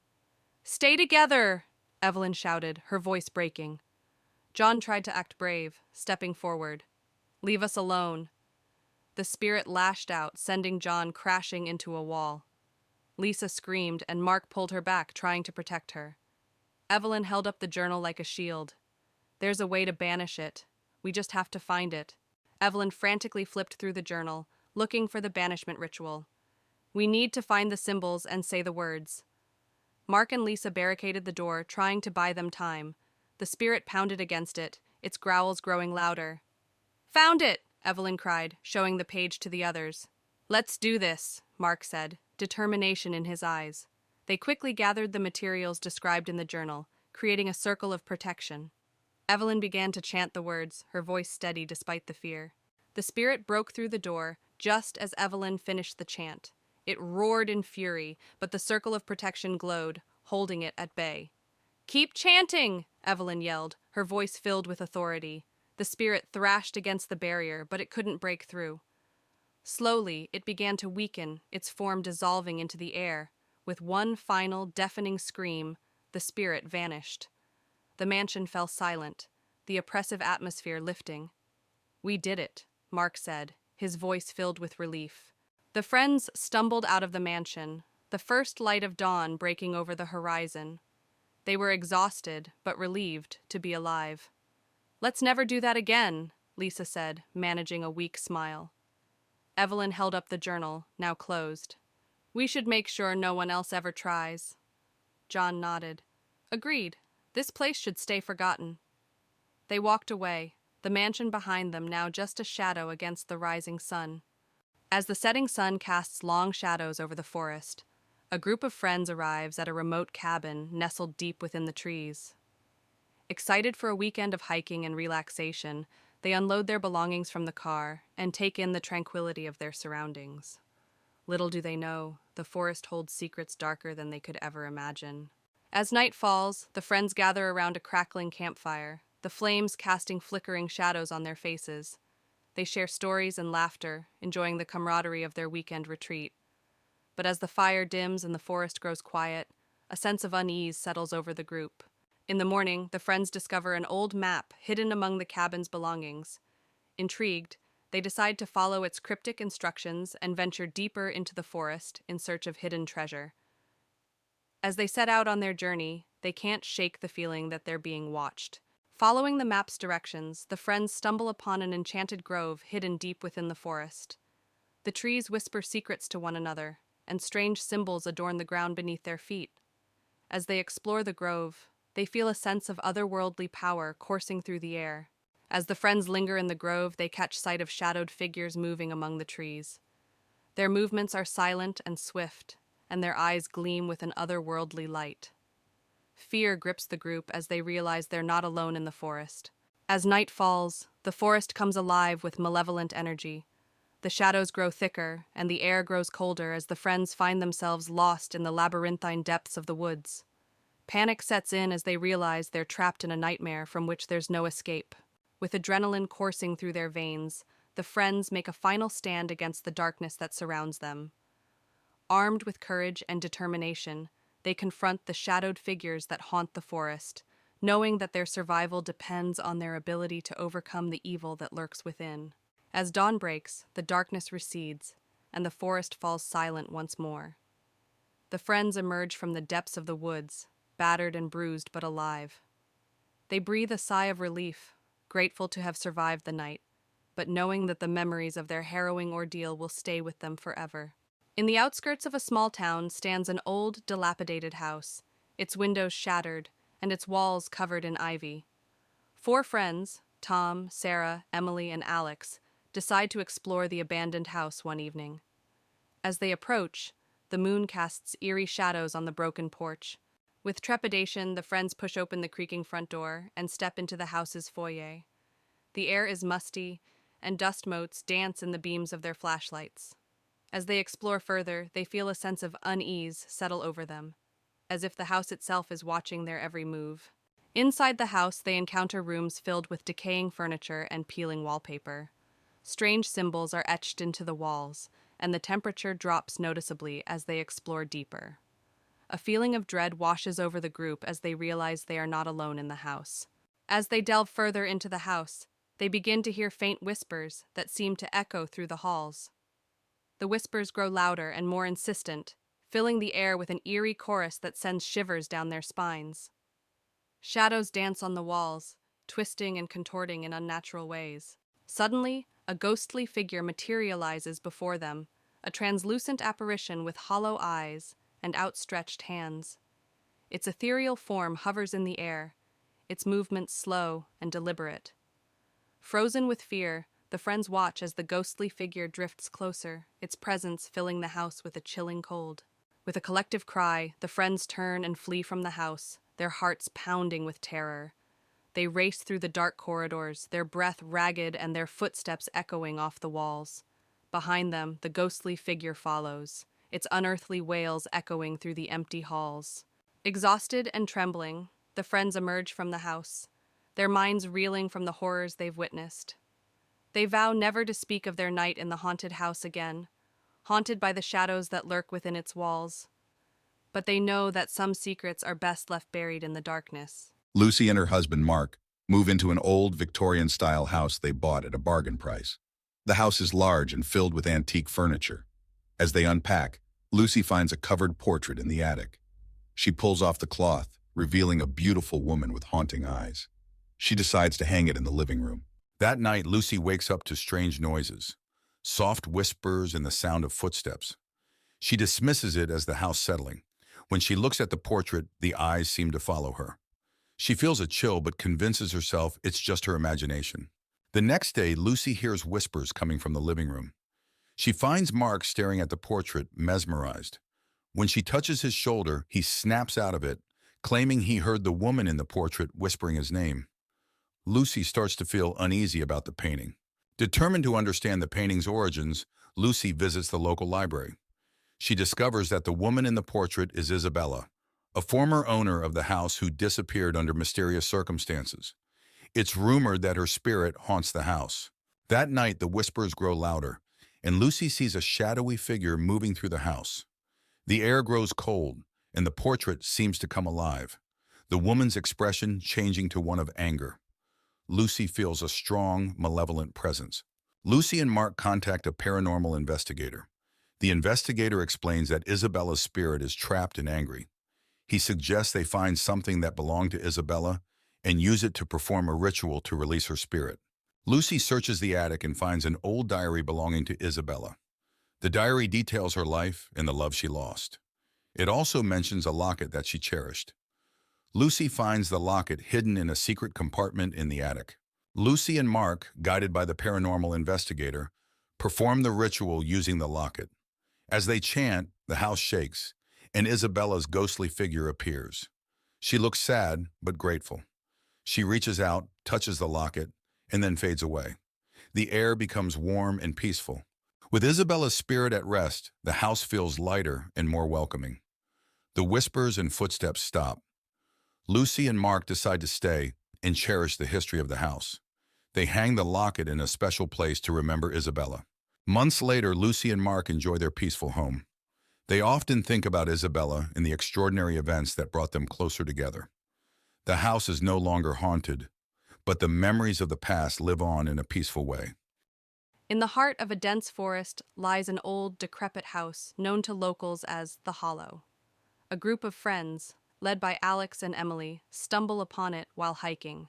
Speaker 2: "Stay together!" Evelyn shouted, her voice breaking. John tried to act brave, stepping forward. "Leave us alone." The spirit lashed out, sending John crashing into a wall. Lisa screamed, and Mark pulled her back, trying to protect her. Evelyn held up the journal like a shield. "There's a way to banish it. We just have to find it." Evelyn frantically flipped through the journal, looking for the banishment ritual. "We need to find the symbols and say the words." Mark and Lisa barricaded the door, trying to buy them time. The spirit pounded against it, its growls growing louder. "Found it!" Evelyn cried, showing the page to the others. "Let's do this," Mark said, determination in his eyes. They quickly gathered the materials described in the journal, creating a circle of protection. Evelyn began to chant the words, her voice steady despite the fear. The spirit broke through the door just as Evelyn finished the chant. It roared in fury, but the circle of protection glowed, holding it at bay. "Keep chanting!" Evelyn yelled, her voice filled with authority. The spirit thrashed against the barrier, but it couldn't break through. Slowly, it began to weaken, its form dissolving into the air. With one final, deafening scream, the spirit vanished. The mansion fell silent, the oppressive atmosphere lifting. "We did it," Mark said, his voice filled with relief. The friends stumbled out of the mansion, the first light of dawn breaking over the horizon. They were exhausted, but relieved to be alive. "Let's never do that again," Lisa said, managing a weak smile. Evelyn held up the journal, now closed. "We should make sure no one else ever tries." John nodded. "Agreed. This place should stay forgotten." They walked away, the mansion behind them now just a shadow against the rising sun. As the setting sun casts long shadows over the forest, a group of friends arrives at a remote cabin nestled deep within the trees. Excited for a weekend of hiking and relaxation, they unload their belongings from the car and take in the tranquility of their surroundings. Little do they know, the forest holds secrets darker than they could ever imagine. As night falls, the friends gather around a crackling campfire, the flames casting flickering shadows on their faces. They share stories and laughter, enjoying the camaraderie of their weekend retreat. But as the fire dims and the forest grows quiet, a sense of unease settles over the group. In the morning, the friends discover an old map hidden among the cabin's belongings. Intrigued, they decide to follow its cryptic instructions and venture deeper into the forest in search of hidden treasure. As they set out on their journey, they can't shake the feeling that they're being watched. Following the map's directions, the friends stumble upon an enchanted grove hidden deep within the forest. The trees whisper secrets to one another, and strange symbols adorn the ground beneath their feet. As they explore the grove, they feel a sense of otherworldly power coursing through the air. As the friends linger in the grove, they catch sight of shadowed figures moving among the trees. Their movements are silent and swift, and their eyes gleam with an otherworldly light. Fear grips the group as they realize they're not alone in the forest. As night falls, the forest comes alive with malevolent energy. The shadows grow thicker, and the air grows colder as the friends find themselves lost in the labyrinthine depths of the woods. Panic sets in as they realize they're trapped in a nightmare from which there's no escape. With adrenaline coursing through their veins, the friends make a final stand against the darkness that surrounds them. Armed with courage and determination, they confront the shadowed figures that haunt the forest, knowing that their survival depends on their ability to overcome the evil that lurks within. As dawn breaks, the darkness recedes, and the forest falls silent once more. The friends emerge from the depths of the woods, battered and bruised but alive. They breathe a sigh of relief, grateful to have survived the night, but knowing that the memories of their harrowing ordeal will stay with them forever. In the outskirts of a small town stands an old, dilapidated house, its windows shattered and its walls covered in ivy. 4 friends, Tom, Sarah, Emily, and Alex, decide to explore the abandoned house one evening. As they approach, the moon casts eerie shadows on the broken porch. With trepidation, the friends push open the creaking front door and step into the house's foyer. The air is musty, and dust motes dance in the beams of their flashlights. As they explore further, they feel a sense of unease settle over them, as if the house itself is watching their every move. Inside the house, they encounter rooms filled with decaying furniture and peeling wallpaper. Strange symbols are etched into the walls, and the temperature drops noticeably as they explore deeper. A feeling of dread washes over the group as they realize they are not alone in the house. As they delve further into the house, they begin to hear faint whispers that seem to echo through the halls. The whispers grow louder and more insistent, filling the air with an eerie chorus that sends shivers down their spines. Shadows dance on the walls, twisting and contorting in unnatural ways. Suddenly, a ghostly figure materializes before them, a translucent apparition with hollow eyes and outstretched hands. Its ethereal form hovers in the air, its movements slow and deliberate. Frozen with fear, the friends watch as the ghostly figure drifts closer, its presence filling the house with a chilling cold. With a collective cry, the friends turn and flee from the house, their hearts pounding with terror. They race through the dark corridors, their breath ragged and their footsteps echoing off the walls. Behind them, the ghostly figure follows, its unearthly wails echoing through the empty halls. Exhausted and trembling, the friends emerge from the house, their minds reeling from the horrors they've witnessed. They vow never to speak of their night in the haunted house again, haunted by the shadows that lurk within its walls. But they know that some secrets are best left buried in the darkness.
Speaker 1: Lucy and her husband, Mark, move into an old Victorian-style house they bought at a bargain price. The house is large and filled with antique furniture. As they unpack, Lucy finds a covered portrait in the attic. She pulls off the cloth, revealing a beautiful woman with haunting eyes. She decides to hang it in the living room. That night, Lucy wakes up to strange noises, soft whispers and the sound of footsteps. She dismisses it as the house settling. When she looks at the portrait, the eyes seem to follow her. She feels a chill but convinces herself it's just her imagination. The next day, Lucy hears whispers coming from the living room. She finds Mark staring at the portrait, mesmerized. When she touches his shoulder, he snaps out of it, claiming he heard the woman in the portrait whispering his name. Lucy starts to feel uneasy about the painting. Determined to understand the painting's origins, Lucy visits the local library. She discovers that the woman in the portrait is Isabella, a former owner of the house who disappeared under mysterious circumstances. It's rumored that her spirit haunts the house. That night, the whispers grow louder, and Lucy sees a shadowy figure moving through the house. The air grows cold, and the portrait seems to come alive, the woman's expression changing to one of anger. Lucy feels a strong, malevolent presence. Lucy and Mark contact a paranormal investigator. The investigator explains that Isabella's spirit is trapped and angry. He suggests they find something that belonged to Isabella and use it to perform a ritual to release her spirit. Lucy searches the attic and finds an old diary belonging to Isabella. The diary details her life and the love she lost. It also mentions a locket that she cherished. Lucy finds the locket hidden in a secret compartment in the attic. Lucy and Mark, guided by the paranormal investigator, perform the ritual using the locket. As they chant, the house shakes, and Isabella's ghostly figure appears. She looks sad but grateful. She reaches out, touches the locket, and then fades away. The air becomes warm and peaceful. With Isabella's spirit at rest, the house feels lighter and more welcoming. The whispers and footsteps stop. Lucy and Mark decide to stay and cherish the history of the house. They hang the locket in a special place to remember Isabella. Months later, Lucy and Mark enjoy their peaceful home. They often think about Isabella and the extraordinary events that brought them closer together. The house is no longer haunted, but the memories of the past live on in a peaceful way.
Speaker 2: In the heart of a dense forest lies an old, decrepit house known to locals as the Hollow. A group of friends, led by Alex and Emily, stumble upon it while hiking.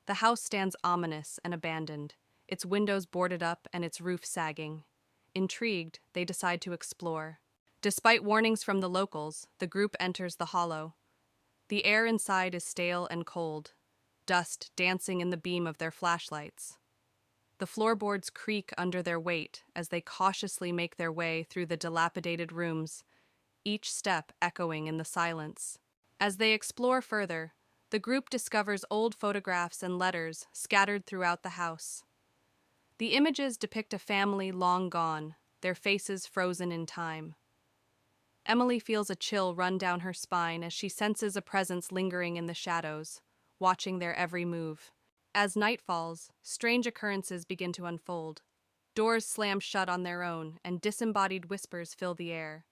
Speaker 2: The house stands ominous and abandoned, its windows boarded up and its roof sagging. Intrigued, they decide to explore. Despite warnings from the locals, the group enters the Hollow. The air inside is stale and cold, dust dancing in the beam of their flashlights. The floorboards creak under their weight as they cautiously make their way through the dilapidated rooms, each step echoing in the silence. As they explore further, the group discovers old photographs and letters scattered throughout the house. The images depict a family long gone, their faces frozen in time. Emily feels a chill run down her spine as she senses a presence lingering in the shadows, watching their every move. As night falls, strange occurrences begin to unfold. Doors slam shut on their own, and disembodied whispers fill the air.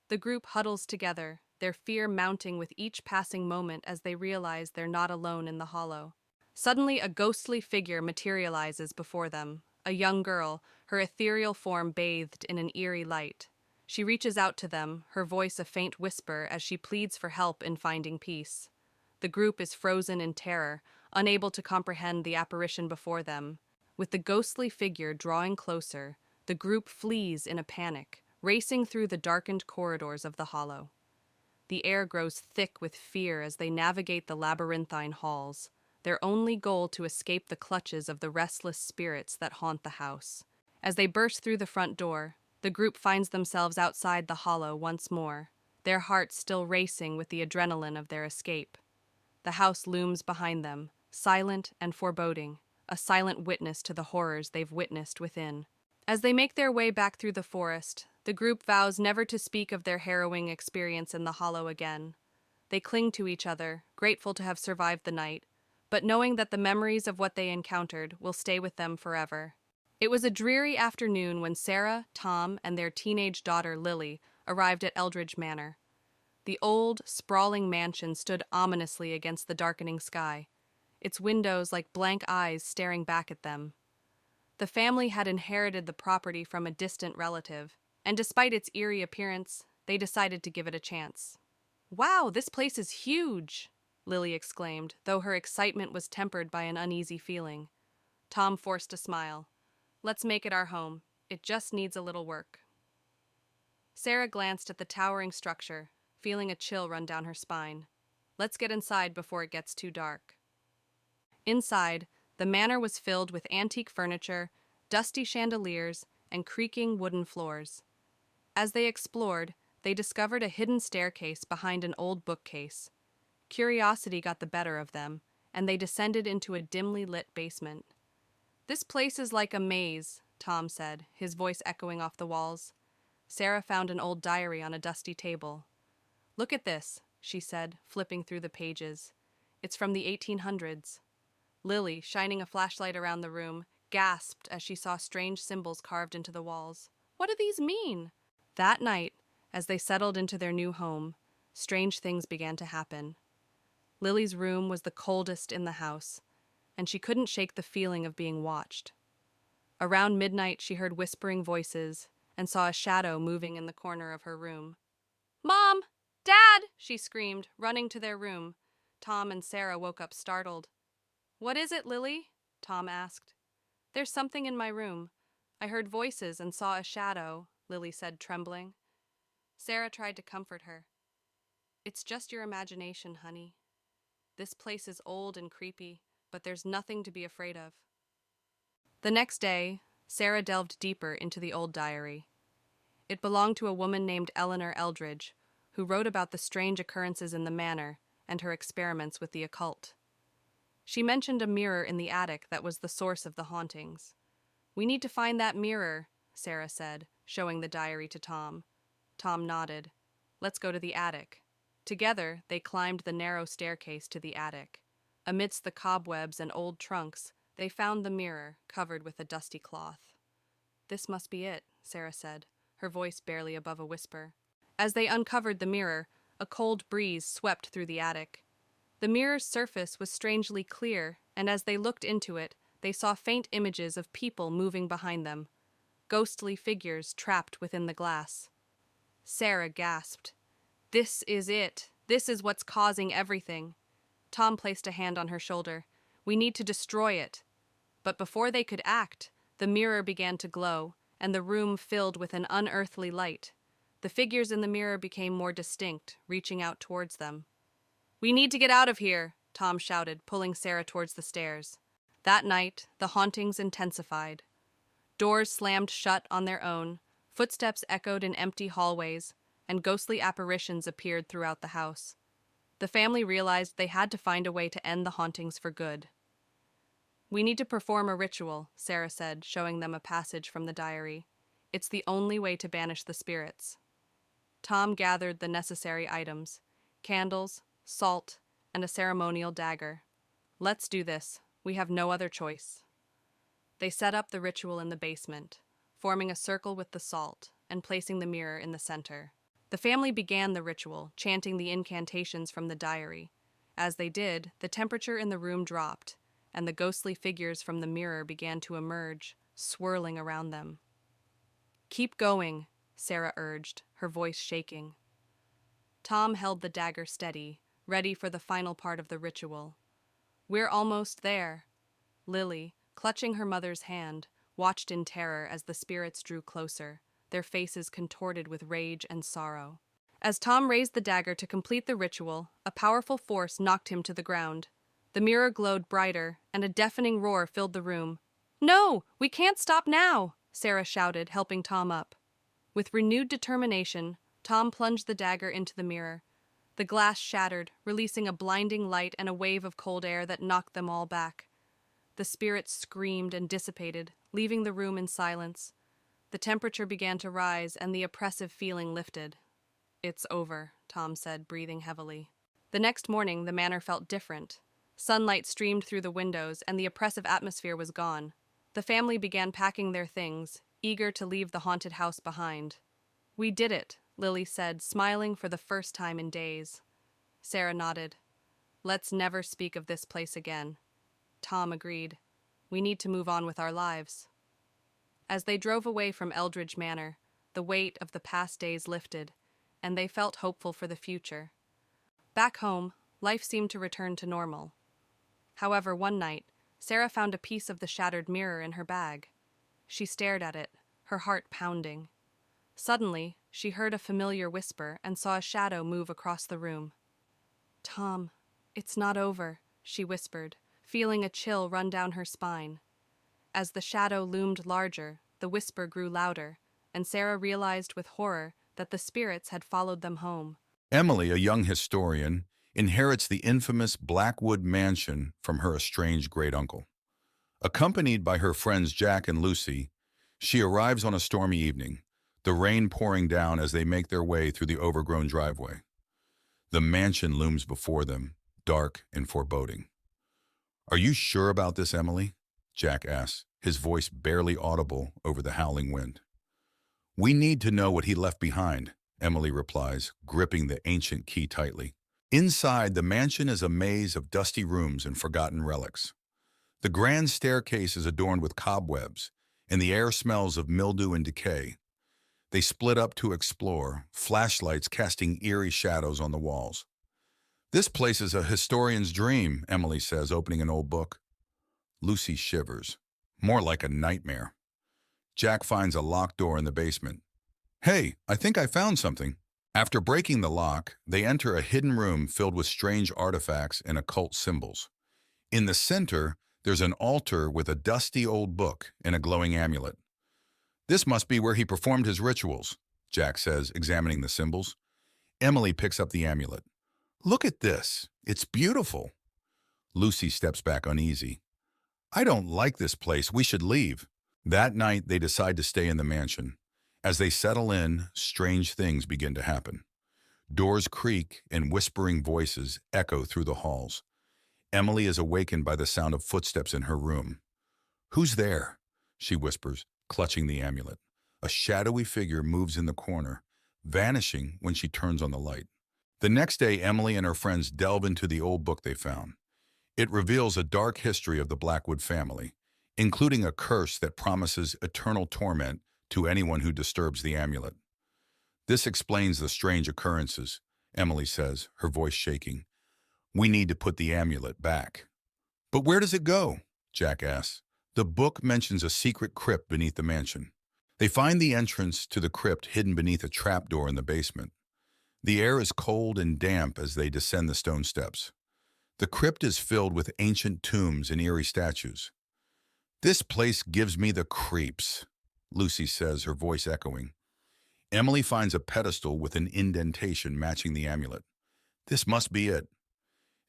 Speaker 2: The group huddles together, their fear mounting with each passing moment as they realize they're not alone in the Hollow. Suddenly, a ghostly figure materializes before them, a young girl, her ethereal form bathed in an eerie light. She reaches out to them, her voice a faint whisper as she pleads for help in finding peace. The group is frozen in terror, unable to comprehend the apparition before them. With the ghostly figure drawing closer, the group flees in a panic, racing through the darkened corridors of the Hollow. The air grows thick with fear as they navigate the labyrinthine halls, their only goal to escape the clutches of the restless spirits that haunt the house. As they burst through the front door, the group finds themselves outside the Hollow once more, their hearts still racing with the adrenaline of their escape. The house looms behind them, silent and foreboding, a silent witness to the horrors they've witnessed within. As they make their way back through the forest, the group vows never to speak of their harrowing experience in the Hollow again. They cling to each other, grateful to have survived the night, but knowing that the memories of what they encountered will stay with them forever. It was a dreary afternoon when Sarah, Tom, and their teenage daughter Lily arrived at Eldridge Manor. The old, sprawling mansion stood ominously against the darkening sky, its windows like blank eyes staring back at them. The family had inherited the property from a distant relative, and despite its eerie appearance, they decided to give it a chance. "Wow, this place is huge!" Lily exclaimed, though her excitement was tempered by an uneasy feeling. Tom forced a smile. "Let's make it our home. It just needs a little work." Sarah glanced at the towering structure, feeling a chill run down her spine. "Let's get inside before it gets too dark." Inside, the manor was filled with antique furniture, dusty chandeliers, and creaking wooden floors. As they explored, they discovered a hidden staircase behind an old bookcase. Curiosity got the better of them, and they descended into a dimly lit basement. "This place is like a maze," Tom said, his voice echoing off the walls. Sarah found an old diary on a dusty table. "Look at this," she said, flipping through the pages. "It's from the 1800s. Lily, shining a flashlight around the room, gasped as she saw strange symbols carved into the walls. "What do these mean?" That night, as they settled into their new home, strange things began to happen. Lily's room was the coldest in the house, and she couldn't shake the feeling of being watched. Around midnight, she heard whispering voices and saw a shadow moving in the corner of her room. "Mom! Dad!" she screamed, running to their room. Tom and Sarah woke up startled. "What is it, Lily?" Tom asked. "There's something in my room. I heard voices and saw a shadow," Lily said, trembling. Sarah tried to comfort her. "It's just your imagination, honey. This place is old and creepy, but there's nothing to be afraid of." The next day, Sarah delved deeper into the old diary. It belonged to a woman named Eleanor Eldridge, who wrote about the strange occurrences in the manor and her experiments with the occult. She mentioned a mirror in the attic that was the source of the hauntings. "We need to find that mirror," Sarah said, showing the diary to Tom. Tom nodded. "Let's go to the attic." Together, they climbed the narrow staircase to the attic. Amidst the cobwebs and old trunks, they found the mirror, covered with a dusty cloth. "This must be it," Sarah said, her voice barely above a whisper. As they uncovered the mirror, a cold breeze swept through the attic. The mirror's surface was strangely clear, and as they looked into it, they saw faint images of people moving behind them, ghostly figures trapped within the glass. Sarah gasped. "This is it. This is what's causing everything." Tom placed a hand on her shoulder. "We need to destroy it." But before they could act, the mirror began to glow, and the room filled with an unearthly light. The figures in the mirror became more distinct, reaching out towards them. "We need to get out of here," Tom shouted, pulling Sarah towards the stairs. That night, the hauntings intensified. Doors slammed shut on their own, footsteps echoed in empty hallways, and ghostly apparitions appeared throughout the house. The family realized they had to find a way to end the hauntings for good. "We need to perform a ritual," Sarah said, showing them a passage from the diary. "It's the only way to banish the spirits." Tom gathered the necessary items: candles, salt, and a ceremonial dagger. "Let's do this. We have no other choice." They set up the ritual in the basement, forming a circle with the salt and placing the mirror in the center. The family began the ritual, chanting the incantations from the diary. As they did, the temperature in the room dropped, and the ghostly figures from the mirror began to emerge, swirling around them. "Keep going," Sarah urged, her voice shaking. Tom held the dagger steady, ready for the final part of the ritual. "We're almost there." Lily, clutching her mother's hand, watched in terror as the spirits drew closer, their faces contorted with rage and sorrow. As Tom raised the dagger to complete the ritual, a powerful force knocked him to the ground. The mirror glowed brighter, and a deafening roar filled the room. "No, we can't stop now," Sarah shouted, helping Tom up. With renewed determination, Tom plunged the dagger into the mirror. The glass shattered, releasing a blinding light and a wave of cold air that knocked them all back. The spirits screamed and dissipated, leaving the room in silence. The temperature began to rise, and the oppressive feeling lifted. "It's over," Tom said, breathing heavily. The next morning, the manor felt different. Sunlight streamed through the windows, and the oppressive atmosphere was gone. The family began packing their things, eager to leave the haunted house behind. "We did it," Lily said, smiling for the first time in days. Sarah nodded. "Let's never speak of this place again." Tom agreed. "We need to move on with our lives." As they drove away from Eldridge Manor, the weight of the past days lifted, and they felt hopeful for the future. Back home, life seemed to return to normal. However, one night, Sarah found a piece of the shattered mirror in her bag. She stared at it, her heart pounding. Suddenly, she heard a familiar whisper and saw a shadow move across the room. "Tom, it's not over," she whispered, feeling a chill run down her spine. As the shadow loomed larger, the whisper grew louder, and Sarah realized with horror that the spirits had followed them home.
Speaker 1: Emily, a young historian, inherits the infamous Blackwood mansion from her estranged great-uncle. Accompanied by her friends Jack and Lucy, she arrives on a stormy evening, the rain pouring down as they make their way through the overgrown driveway. The mansion looms before them, dark and foreboding. "Are you sure about this, Emily?" Jack asks, his voice barely audible over the howling wind. "We need to know what he left behind," Emily replies, gripping the ancient key tightly. Inside, the mansion is a maze of dusty rooms and forgotten relics. The grand staircase is adorned with cobwebs, and the air smells of mildew and decay. They split up to explore, flashlights casting eerie shadows on the walls. "This place is a historian's dream," Emily says, opening an old book. Lucy shivers. "More like a nightmare." Jack finds a locked door in the basement. "Hey, I think I found something." After breaking the lock, they enter a hidden room filled with strange artifacts and occult symbols. In the center, there's an altar with a dusty old book and a glowing amulet. "This must be where he performed his rituals," Jack says, examining the symbols. Emily picks up the amulet. "Look at this. It's beautiful." Lucy steps back uneasy. "I don't like this place. We should leave." That night, they decide to stay in the mansion. As they settle in, strange things begin to happen. Doors creak and whispering voices echo through the halls. Emily is awakened by the sound of footsteps in her room. "Who's there?" she whispers, clutching the amulet. A shadowy figure moves in the corner, vanishing when she turns on the light. The next day, Emily and her friends delve into the old book they found. It reveals a dark history of the Blackwood family, including a curse that promises eternal torment to anyone who disturbs the amulet. "This explains the strange occurrences," Emily says, her voice shaking. "We need to put the amulet back." "But where does it go?" Jack asks. The book mentions a secret crypt beneath the mansion. They find the entrance to the crypt hidden beneath a trapdoor in the basement. The air is cold and damp as they descend the stone steps. The crypt is filled with ancient tombs and eerie statues. "This place gives me the creeps," Lucy says, her voice echoing. Emily finds a pedestal with an indentation matching the amulet. "This must be it."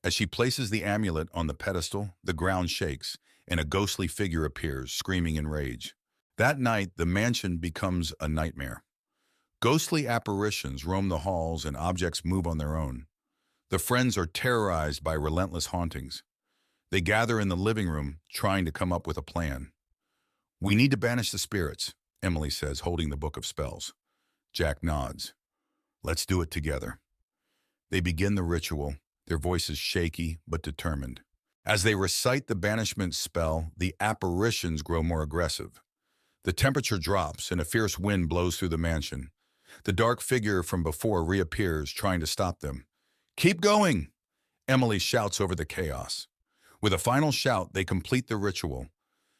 Speaker 1: As she places the amulet on the pedestal, the ground shakes, and a ghostly figure appears, screaming in rage. That night, the mansion becomes a nightmare. Ghostly apparitions roam the halls and objects move on their own. The friends are terrorized by relentless hauntings. They gather in the living room, trying to come up with a plan. "We need to banish the spirits," Emily says, holding the book of spells. Jack nods. "Let's do it together." They begin the ritual, their voices shaky but determined. As they recite the banishment spell, the apparitions grow more aggressive. The temperature drops and a fierce wind blows through the mansion. The dark figure from before reappears, trying to stop them. "Keep going!" Emily shouts over the chaos. With a final shout, they complete the ritual.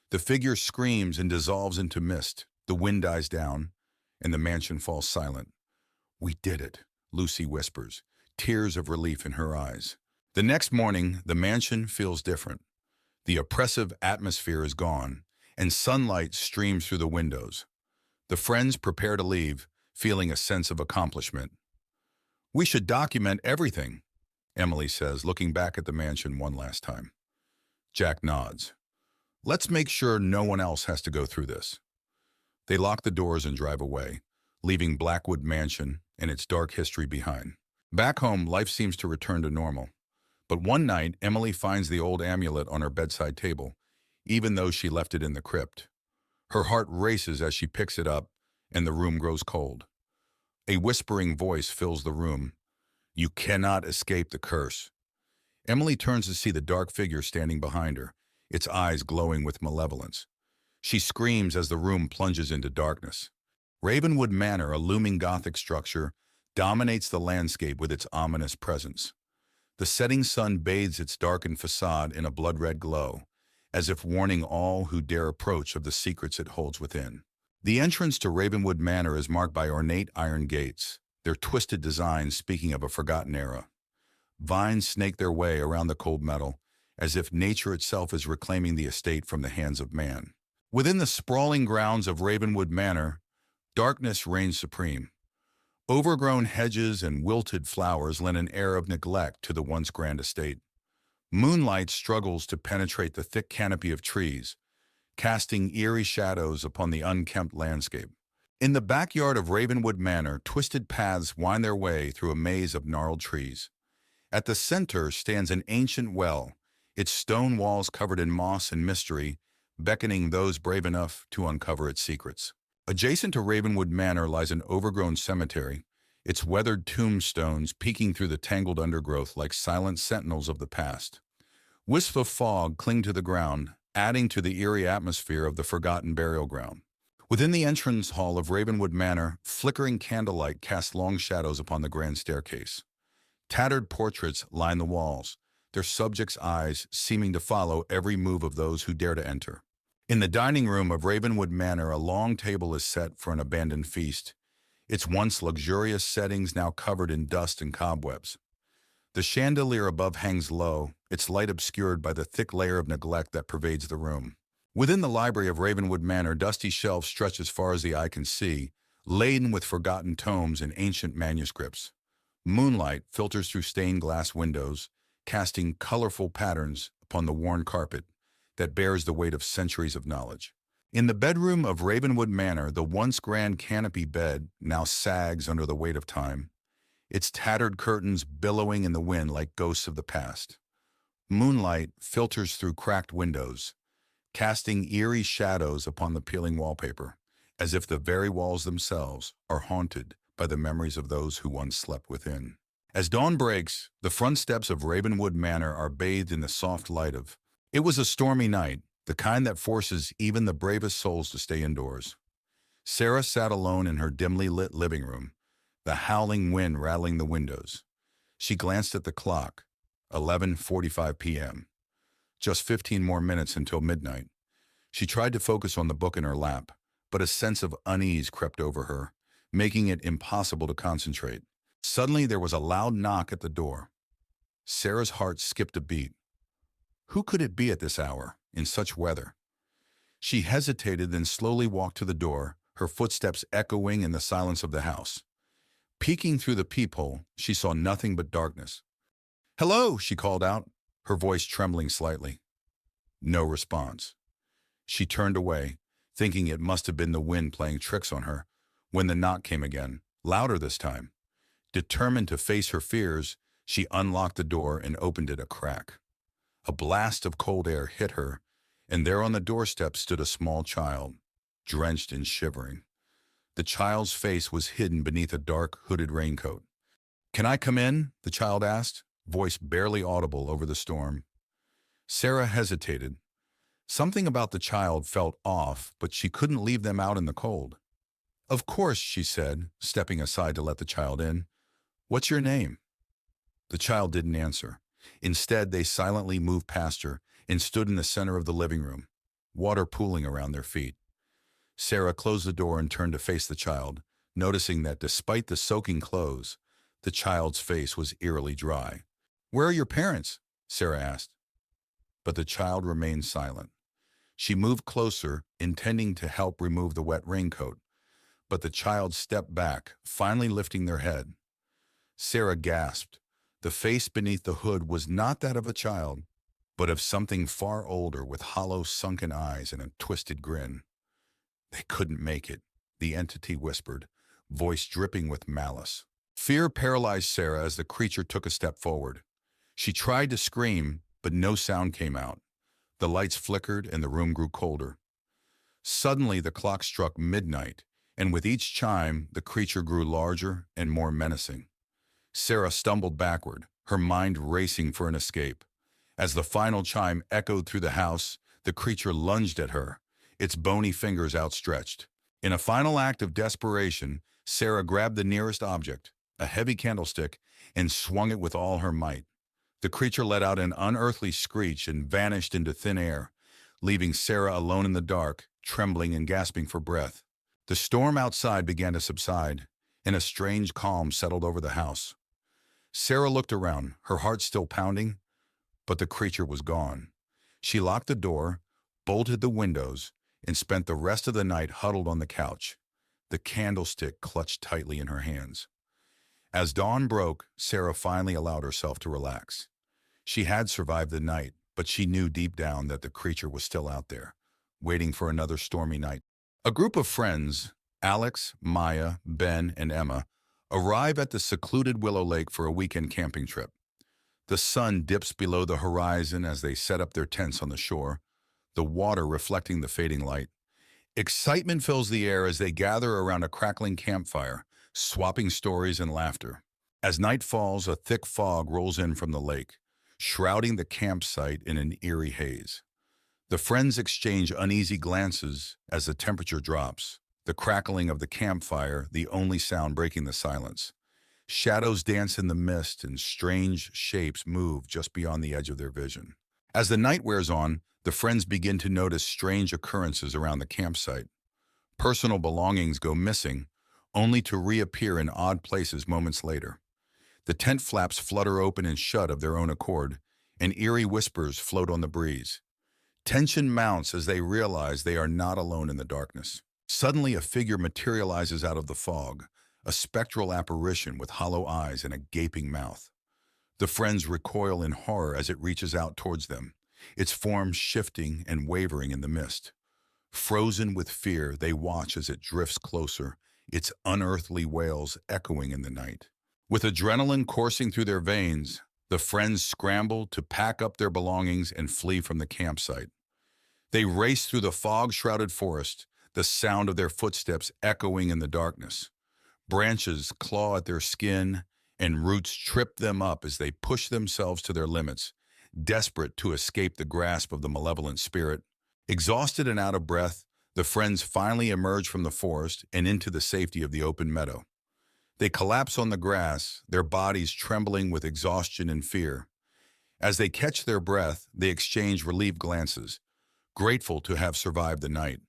Speaker 1: The figure screams and dissolves into mist. The wind dies down, and the mansion falls silent. "We did it," Lucy whispers, tears of relief in her eyes. The next morning, the mansion feels different. The oppressive atmosphere is gone, and sunlight streams through the windows. The friends prepare to leave, feeling a sense of accomplishment. "We should document everything," Emily says, looking back at the mansion one last time. Jack nods. "Let's make sure no one else has to go through this." They lock the doors and drive away, leaving Blackwood Mansion and its dark history behind. Back home, life seems to return to normal. But one night, Emily finds the old amulet on her bedside table, even though she left it in the crypt. Her heart races as she picks it up, and the room grows cold. A whispering voice fills the room. "You cannot escape the curse." Emily turns to see the dark figure standing behind her, its eyes glowing with malevolence. She screams as the room plunges into darkness. Ravenwood Manor, a looming Gothic structure, dominates the landscape with its ominous presence. The setting sun bathes its darkened facade in a blood-red glow, as if warning all who dare approach of the secrets it holds within. The entrance to Ravenwood Manor is marked by ornate iron gates, their twisted designs speaking of a forgotten era. Vines snake their way around the cold metal, as if nature itself is reclaiming the estate from the hands of man. Within the sprawling grounds of Ravenwood Manor, darkness reigns supreme. Overgrown hedges and wilted flowers lend an air of neglect to the once grand estate. Moonlight struggles to penetrate the thick canopy of trees, casting eerie shadows upon the unkempt landscape. In the backyard of Ravenwood Manor, twisted paths wind their way through a maze of gnarled trees. At the center stands an ancient well, its stone walls covered in moss and mystery, beckoning those brave enough to uncover its secrets. Adjacent to Ravenwood Manor lies an overgrown cemetery, its weathered tombstones peeking through the tangled undergrowth like silent sentinels of the past. Wisps of fog cling to the ground, adding to the eerie atmosphere of the forgotten burial ground. Within the entrance hall of Ravenwood Manor, flickering candlelight casts long shadows upon the grand staircase. Tattered portraits line the walls, their subjects' eyes seeming to follow every move of those who dare to enter. In the dining room of Ravenwood Manor, a long table is set for an abandoned feast, its once luxurious settings now covered in dust and cobwebs. The chandelier above hangs low, its light obscured by the thick layer of neglect that pervades the room. Within the library of Ravenwood Manor, dusty shelves stretch as far as the eye can see, laden with forgotten tomes and ancient manuscripts. Moonlight filters through stained glass windows, casting colorful patterns upon the worn carpet that bears the weight of centuries of knowledge. In the bedroom of Ravenwood Manor, the once grand canopy bed now sags under the weight of time, its tattered curtains billowing in the wind like ghosts of the past. Moonlight filters through cracked windows, casting eerie shadows upon the peeling wallpaper, as if the very walls themselves are haunted by the memories of those who once slept within. As dawn breaks, the front steps of Ravenwood Manor are bathed in the soft light of It was a stormy night, the kind that forces even the bravest souls to stay indoors. Sarah sat alone in her dimly lit living room, the howling wind rattling the windows. She glanced at the clock, 11:45 p.m. Just 15 more minutes until midnight. She tried to focus on the book in her lap, but a sense of unease crept over her, making it impossible to concentrate. Suddenly, there was a loud knock at the door. Sarah's heart skipped a beat. Who could it be at this hour, in such weather? She hesitated, then slowly walked to the door, her footsteps echoing in the silence of the house. Peeking through the peephole, she saw nothing but darkness. "Hello," she called out, her voice trembling slightly. No response. She turned away, thinking it must have been the wind playing tricks on her, when the knock came again, louder this time. Determined to face her fears, she unlocked the door and opened it a crack. A blast of cold air hit her, and there on the doorstep stood a small child, drenched and shivering. The child's face was hidden beneath a dark, hooded raincoat. "Can I come in?" the child asked, voice barely audible over the storm. Sarah hesitated. Something about the child felt off, but she couldn't leave them out in the cold. "Of course," she said, stepping aside to let the child in. "What's your name?" The child didn't answer. Instead, they silently moved past her and stood in the center of the living room, water pooling around their feet. Sarah closed the door and turned to face the child, noticing that despite the soaking clothes, the child's face was eerily dry. "Where are your parents?" Sarah asked. But the child remained silent. She moved closer, intending to help remove the wet raincoat, but the child stepped back, finally lifting their head. Sarah gasped. The face beneath the hood was not that of a child, but of something far older with hollow, sunken eyes and a twisted grin. "They couldn't make it," the entity whispered, voice dripping with malice. Fear paralyzed Sarah as the creature took a step forward. She tried to scream, but no sound came out. The lights flickered and the room grew colder. Suddenly, the clock struck midnight, and with each chime, the creature grew larger and more menacing. Sarah stumbled backward, her mind racing for an escape. As the final chime echoed through the house, the creature lunged at her, its bony fingers outstretched. In a final act of desperation, Sarah grabbed the nearest object, a heavy candlestick, and swung it with all her might. The creature let out an unearthly screech and vanished into thin air, leaving Sarah alone in the dark, trembling and gasping for breath. The storm outside began to subside, and a strange calm settled over the house. Sarah looked around, her heart still pounding, but the creature was gone. She locked the door, bolted the windows, and spent the rest of the night huddled on the couch, the candlestick clutched tightly in her hands. As dawn broke, Sarah finally allowed herself to relax. She had survived the night, but she knew deep down that the creature was still out there, waiting for another stormy night. A group of friends, Alex, Maya, Ben, and Emma, arrive at the secluded Willow Lake for a weekend camping trip. The sun dips below the horizon as they set up their tents on the shore, the water reflecting the fading light. Excitement fills the air as they gather around a crackling campfire, swapping stories and laughter. As night falls, a thick fog rolls in from the lake, shrouding the campsite in an eerie haze. The friends exchange uneasy glances as the temperature drops, the crackling of the campfire the only sound breaking the silence. Shadows dance in the mist and strange shapes move just beyond the edge of their vision. As the night wears on, the friends begin to notice strange occurrences around the campsite. Personal belongings go missing, only to reappear in odd places moments later. The tent flaps flutter open and shut of their own accord, and eerie whispers float on the breeze. Tension mounts as they realize they are not alone in the darkness. Suddenly, a figure materializes out of the fog, a spectral apparition with hollow eyes and a gaping mouth. The friends recoil in horror as it reaches out towards them, its form shifting and wavering in the mist. Frozen with fear, they watch as it drifts closer, its unearthly wails echoing in the night. With adrenaline coursing through their veins, the friends scramble to pack up their belongings and flee from the campsite. They race through the fog-shrouded forest, the sound of their footsteps echoing in the darkness. Branches claw at their skin, and roots trip them up as they push themselves to their limits, desperate to escape the grasp of the malevolent spirit. Exhausted and out of breath, the friends finally emerge from the forest and into the safety of the open meadow. They collapse on the grass, their bodies trembling with exhaustion and fear. As they catch their breath, they exchange relieved glances, grateful to have survived the night.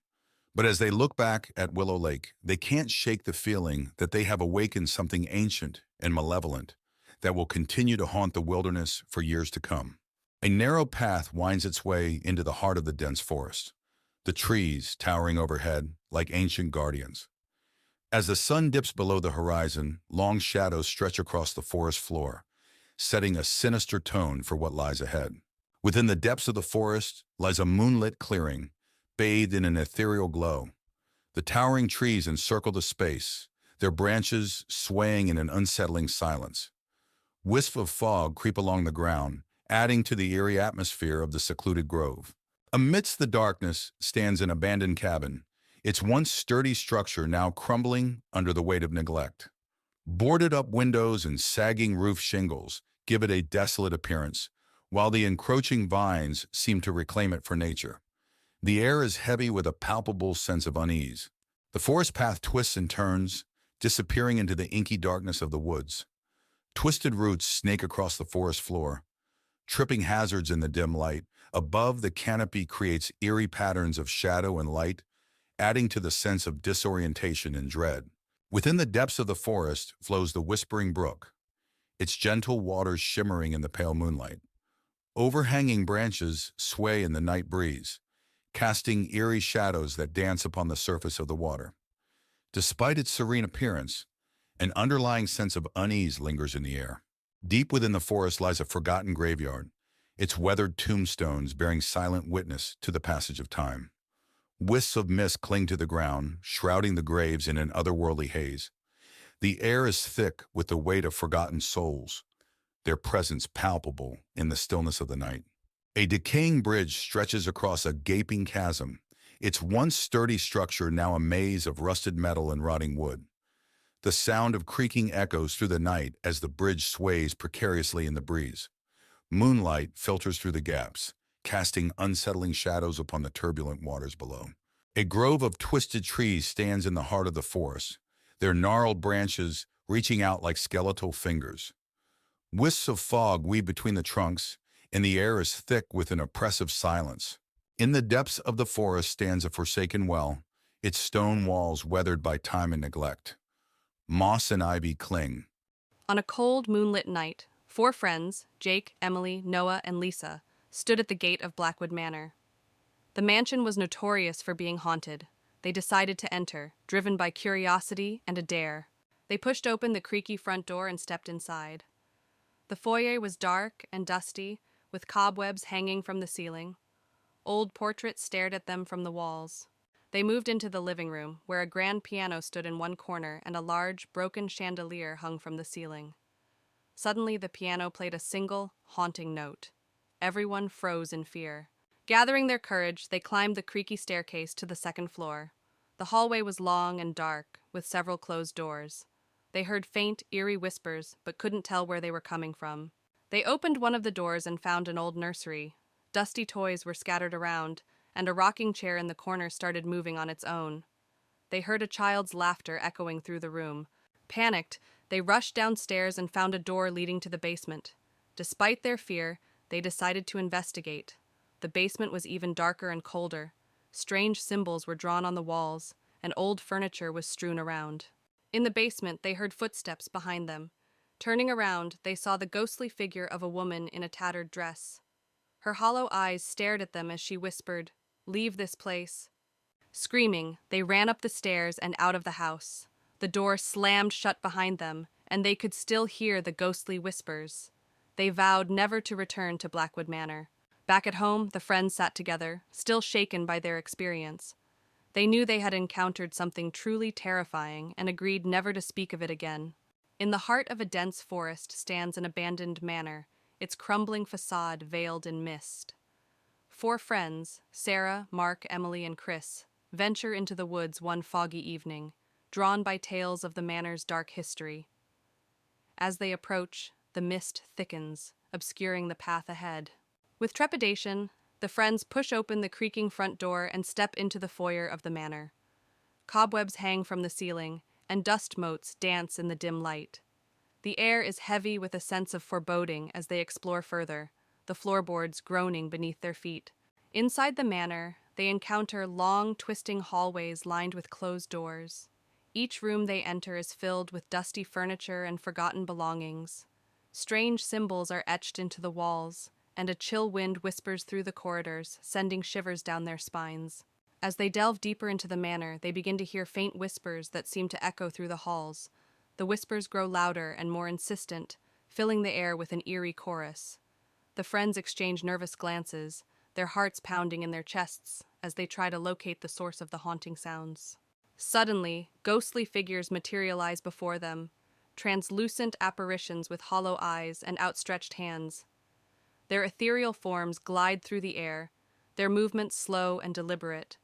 Speaker 1: But as they look back at Willow Lake, they can't shake the feeling that they have awakened something ancient and malevolent that will continue to haunt the wilderness for years to come. A narrow path winds its way into the heart of the dense forest, the trees towering overhead like ancient guardians. As the sun dips below the horizon, long shadows stretch across the forest floor, setting a sinister tone for what lies ahead. Within the depths of the forest lies a moonlit clearing, bathed in an ethereal glow. The towering trees encircle the space, their branches swaying in an unsettling silence. Wisps of fog creep along the ground, adding to the eerie atmosphere of the secluded grove. Amidst the darkness stands an abandoned cabin, its once sturdy structure now crumbling under the weight of neglect. Boarded-up windows and sagging roof shingles give it a desolate appearance, while the encroaching vines seem to reclaim it for nature. The air is heavy with a palpable sense of unease. The forest path twists and turns, disappearing into the inky darkness of the woods. Twisted roots snake across the forest floor, tripping hazards in the dim light. Above, the canopy creates eerie patterns of shadow and light, adding to the sense of disorientation and dread. Within the depths of the forest flows the Whispering Brook, its gentle waters shimmering in the pale moonlight. Overhanging branches sway in the night breeze, casting eerie shadows that dance upon the surface of the water. Despite its serene appearance, an underlying sense of unease lingers in the air. Deep within the forest lies a forgotten graveyard, its weathered tombstones bearing silent witness to the passage of time. Wisps of mist cling to the ground, shrouding the graves in an otherworldly haze. The air is thick with the weight of forgotten souls, their presence palpable in the stillness of the night. A decaying bridge stretches across a gaping chasm, its once sturdy structure now a maze of rusted metal and rotting wood. The sound of creaking echoes through the night as the bridge sways precariously in the breeze. Moonlight filters through the gaps, casting unsettling shadows upon the turbulent waters below. A grove of twisted trees stands in the heart of the forest, their gnarled branches reaching out like skeletal fingers. Wisps of fog weave between the trunks, and the air is thick with an oppressive silence. In the depths of the forest stands a forsaken well, its stone walls weathered by time and neglect. Moss and ivy cling.
Speaker 2: On a cold, moonlit night, four friends, Jake, Emily, Noah, and Lisa, stood at the gate of Blackwood Manor. The mansion was notorious for being haunted. They decided to enter, driven by curiosity and a dare. They pushed open the creaky front door and stepped inside. The foyer was dark and dusty, with cobwebs hanging from the ceiling. Old portraits stared at them from the walls. They moved into the living room, where a grand piano stood in one corner and a large, broken chandelier hung from the ceiling. Suddenly, the piano played a single, haunting note. Everyone froze in fear. Gathering their courage, they climbed the creaky staircase to the second floor. The hallway was long and dark, with several closed doors. They heard faint, eerie whispers, but couldn't tell where they were coming from. They opened one of the doors and found an old nursery. Dusty toys were scattered around, and a rocking chair in the corner started moving on its own. They heard a child's laughter echoing through the room. Panicked, they rushed downstairs and found a door leading to the basement. Despite their fear, they decided to investigate. The basement was even darker and colder. Strange symbols were drawn on the walls, and old furniture was strewn around. In the basement, they heard footsteps behind them. Turning around, they saw the ghostly figure of a woman in a tattered dress. Her hollow eyes stared at them as she whispered, "Leave this place." Screaming, they ran up the stairs and out of the house. The door slammed shut behind them, and they could still hear the ghostly whispers. They vowed never to return to Blackwood Manor. Back at home, the friends sat together, still shaken by their experience. They knew they had encountered something truly terrifying and agreed never to speak of it again. In the heart of a dense forest stands an abandoned manor, its crumbling facade veiled in mist. Four friends, Sarah, Mark, Emily, and Chris, venture into the woods one foggy evening, drawn by tales of the manor's dark history. As they approach, the mist thickens, obscuring the path ahead. With trepidation, the friends push open the creaking front door and step into the foyer of the manor. Cobwebs hang from the ceiling, and dust motes dance in the dim light. The air is heavy with a sense of foreboding as they explore further, the floorboards groaning beneath their feet. Inside the manor, they encounter long, twisting hallways lined with closed doors. Each room they enter is filled with dusty furniture and forgotten belongings. Strange symbols are etched into the walls, and a chill wind whispers through the corridors, sending shivers down their spines. As they delve deeper into the manor, they begin to hear faint whispers that seem to echo through the halls. The whispers grow louder and more insistent, filling the air with an eerie chorus. The friends exchange nervous glances, their hearts pounding in their chests as they try to locate the source of the haunting sounds. Suddenly, ghostly figures materialize before them, translucent apparitions with hollow eyes and outstretched hands. Their ethereal forms glide through the air, their movements slow and deliberate.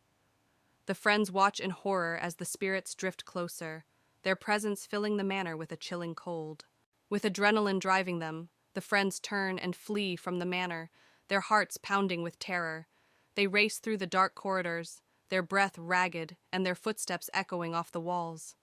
Speaker 2: The friends watch in horror as the spirits drift closer, their presence filling the manor with a chilling cold. With adrenaline driving them, the friends turn and flee from the manor, their hearts pounding with terror. They race through the dark corridors, their breath ragged and their footsteps echoing off the walls.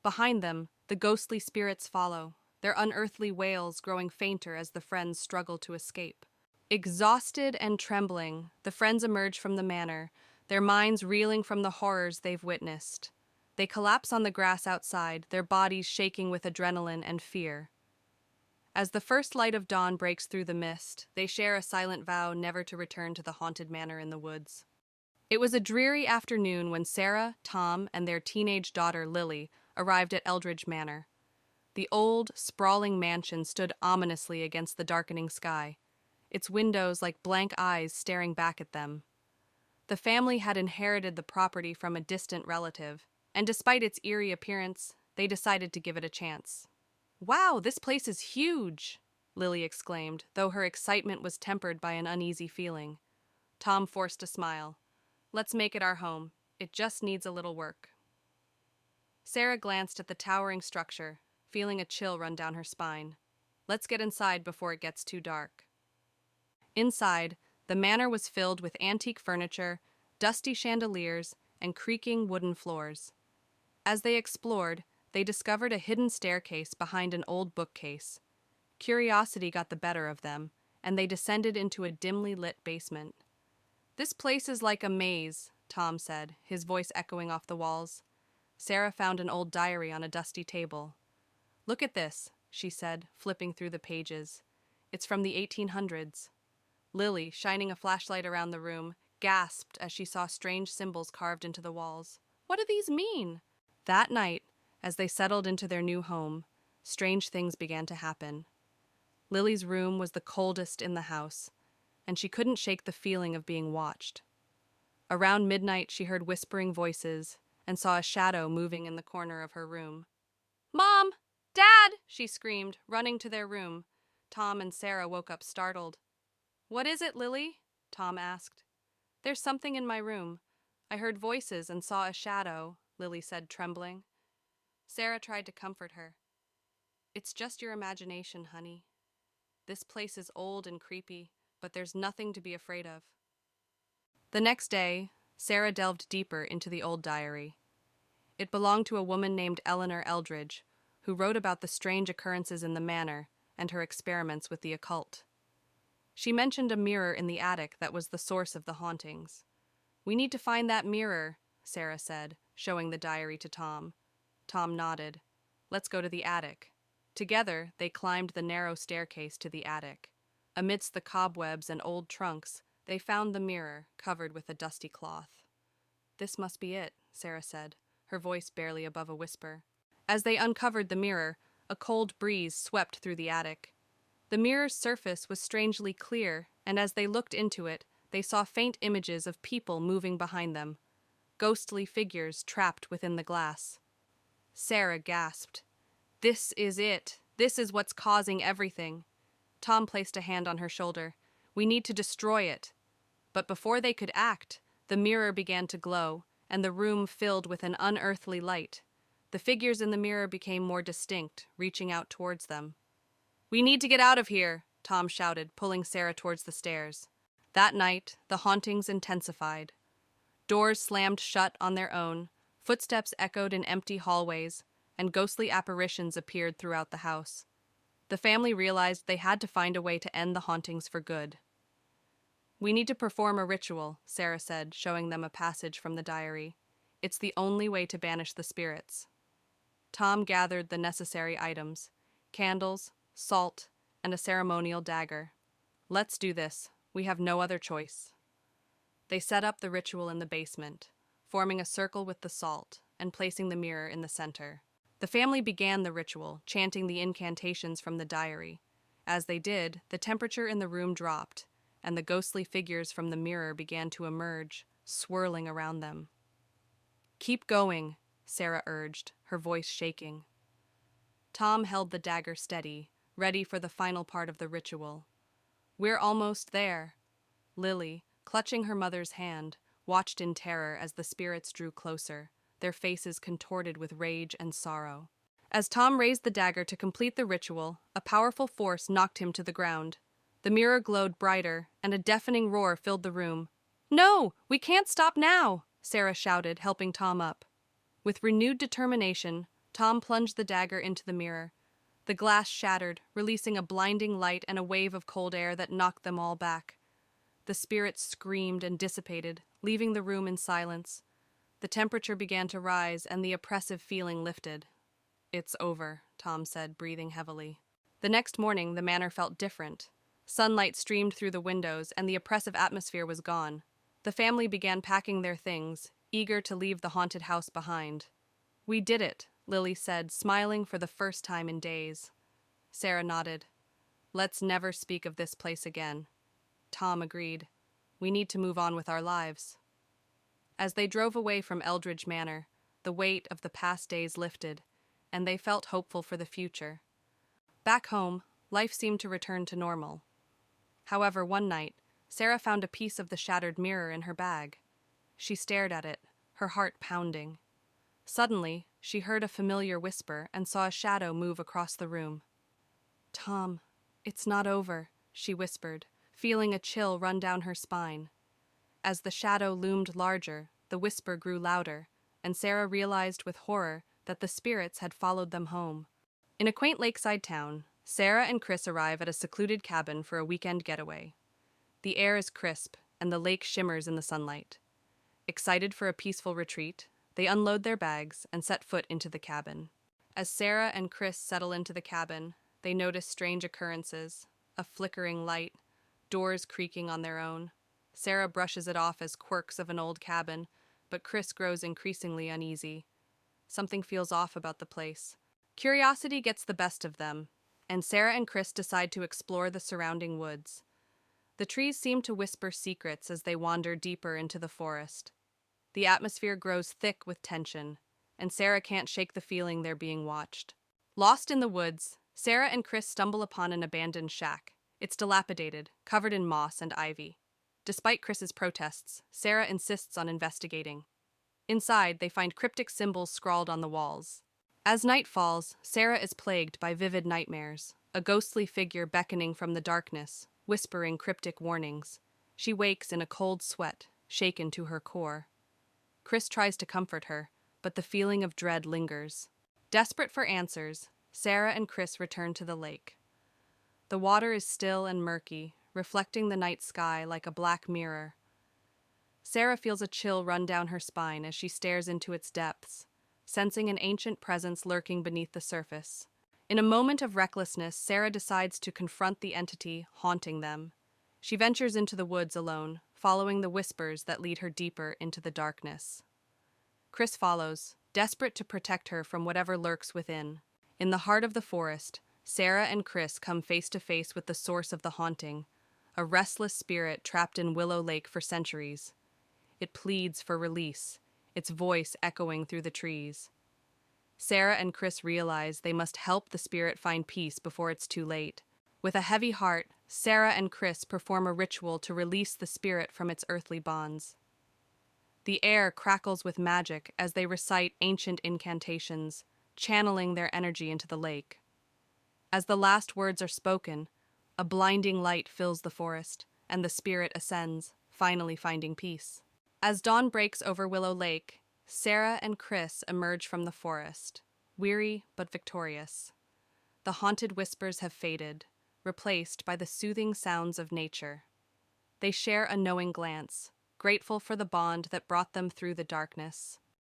Speaker 2: Behind them, the ghostly spirits follow, their unearthly wails growing fainter as the friends struggle to escape. Exhausted and trembling, the friends emerge from the manor, their minds reeling from the horrors they've witnessed. They collapse on the grass outside, their bodies shaking with adrenaline and fear. As the first light of dawn breaks through the mist, they share a silent vow never to return to the haunted manor in the woods. It was a dreary afternoon when Sarah, Tom, and their teenage daughter Lily arrived at Eldridge Manor. The old, sprawling mansion stood ominously against the darkening sky, its windows like blank eyes staring back at them. The family had inherited the property from a distant relative, and despite its eerie appearance, they decided to give it a chance. "Wow, this place is huge!" Lily exclaimed, though her excitement was tempered by an uneasy feeling. Tom forced a smile. "Let's make it our home. It just needs a little work." Sarah glanced at the towering structure, feeling a chill run down her spine. "Let's get inside before it gets too dark." Inside, the manor was filled with antique furniture, dusty chandeliers, and creaking wooden floors. As they explored, they discovered a hidden staircase behind an old bookcase. Curiosity got the better of them, and they descended into a dimly lit basement. "This place is like a maze," Tom said, his voice echoing off the walls. Sarah found an old diary on a dusty table. "Look at this," she said, flipping through the pages. "It's from the 1800s. Lily, shining a flashlight around the room, gasped as she saw strange symbols carved into the walls. "What do these mean?" That night, as they settled into their new home, strange things began to happen. Lily's room was the coldest in the house, and she couldn't shake the feeling of being watched. Around midnight, she heard whispering voices and saw a shadow moving in the corner of her room. "Mom! Dad!" she screamed, running to their room. Tom and Sarah woke up startled. "What is it, Lily?" Tom asked. "There's something in my room. I heard voices and saw a shadow," Lily said, trembling. Sarah tried to comfort her. "It's just your imagination, honey. This place is old and creepy, but there's nothing to be afraid of." The next day, Sarah delved deeper into the old diary. It belonged to a woman named Eleanor Eldridge, who wrote about the strange occurrences in the manor and her experiments with the occult. She mentioned a mirror in the attic that was the source of the hauntings. "We need to find that mirror," Sarah said, showing the diary to Tom. Tom nodded. "Let's go to the attic." Together, they climbed the narrow staircase to the attic. Amidst the cobwebs and old trunks, they found the mirror, covered with a dusty cloth. "This must be it," Sarah said, her voice barely above a whisper. As they uncovered the mirror, a cold breeze swept through the attic. The mirror's surface was strangely clear, and as they looked into it, they saw faint images of people moving behind them, ghostly figures trapped within the glass. Sarah gasped. "This is it. This is what's causing everything." Tom placed a hand on her shoulder. "We need to destroy it." But before they could act, the mirror began to glow, and the room filled with an unearthly light. The figures in the mirror became more distinct, reaching out towards them. "We need to get out of here," Tom shouted, pulling Sarah towards the stairs. That night, the hauntings intensified. Doors slammed shut on their own, footsteps echoed in empty hallways, and ghostly apparitions appeared throughout the house. The family realized they had to find a way to end the hauntings for good. "We need to perform a ritual," Sarah said, showing them a passage from the diary. "It's the only way to banish the spirits." Tom gathered the necessary items: candles, salt, and a ceremonial dagger. "Let's do this. We have no other choice." They set up the ritual in the basement, forming a circle with the salt and placing the mirror in the center. The family began the ritual, chanting the incantations from the diary. As they did, the temperature in the room dropped, and the ghostly figures from the mirror began to emerge, swirling around them. "Keep going," Sarah urged, her voice shaking. Tom held the dagger steady, ready for the final part of the ritual. "We're almost there." Lily, clutching her mother's hand, watched in terror as the spirits drew closer, their faces contorted with rage and sorrow. As Tom raised the dagger to complete the ritual, a powerful force knocked him to the ground. The mirror glowed brighter, and a deafening roar filled the room. "No, we can't stop now!" Sarah shouted, helping Tom up. With renewed determination, Tom plunged the dagger into the mirror. The glass shattered, releasing a blinding light and a wave of cold air that knocked them all back. The spirits screamed and dissipated, leaving the room in silence. The temperature began to rise, and the oppressive feeling lifted. "It's over," Tom said, breathing heavily. The next morning, the manor felt different. Sunlight streamed through the windows, and the oppressive atmosphere was gone. The family began packing their things, eager to leave the haunted house behind. "We did it," Lily said, smiling for the first time in days. Sarah nodded. "Let's never speak of this place again." Tom agreed. "We need to move on with our lives." As they drove away from Eldridge Manor, the weight of the past days lifted, and they felt hopeful for the future. Back home, life seemed to return to normal. However, one night, Sarah found a piece of the shattered mirror in her bag. She stared at it, her heart pounding. Suddenly, she heard a familiar whisper and saw a shadow move across the room. "Tom, it's not over," she whispered, feeling a chill run down her spine. As the shadow loomed larger, the whisper grew louder, and Sarah realized with horror that the spirits had followed them home. In a quaint lakeside town, Sarah and Chris arrive at a secluded cabin for a weekend getaway. The air is crisp, and the lake shimmers in the sunlight. Excited for a peaceful retreat, they unload their bags and set foot into the cabin. As Sarah and Chris settle into the cabin, they notice strange occurrences: a flickering light, doors creaking on their own. Sarah brushes it off as quirks of an old cabin, but Chris grows increasingly uneasy. Something feels off about the place. Curiosity gets the best of them, and Sarah and Chris decide to explore the surrounding woods. The trees seem to whisper secrets as they wander deeper into the forest. The atmosphere grows thick with tension, and Sarah can't shake the feeling they're being watched. Lost in the woods, Sarah and Chris stumble upon an abandoned shack. It's dilapidated, covered in moss and ivy. Despite Chris's protests, Sarah insists on investigating. Inside, they find cryptic symbols scrawled on the walls. As night falls, Sarah is plagued by vivid nightmares, a ghostly figure beckoning from the darkness, whispering cryptic warnings. She wakes in a cold sweat, shaken to her core. Chris tries to comfort her, but the feeling of dread lingers. Desperate for answers, Sarah and Chris return to the lake. The water is still and murky, reflecting the night sky like a black mirror. Sarah feels a chill run down her spine as she stares into its depths, sensing an ancient presence lurking beneath the surface. In a moment of recklessness, Sarah decides to confront the entity haunting them. She ventures into the woods alone, following the whispers that lead her deeper into the darkness. Chris follows, desperate to protect her from whatever lurks within. In the heart of the forest, Sarah and Chris come face to face with the source of the haunting, a restless spirit trapped in Willow Lake for centuries. It pleads for release, its voice echoing through the trees. Sarah and Chris realize they must help the spirit find peace before it's too late. With a heavy heart, Sarah and Chris perform a ritual to release the spirit from its earthly bonds. The air crackles with magic as they recite ancient incantations, channeling their energy into the lake. As the last words are spoken, a blinding light fills the forest, and the spirit ascends, finally finding peace. As dawn breaks over Willow Lake, Sarah and Chris emerge from the forest, weary but victorious. The haunted whispers have faded, replaced by the soothing sounds of nature. They share a knowing glance, grateful for the bond that brought them through the darkness.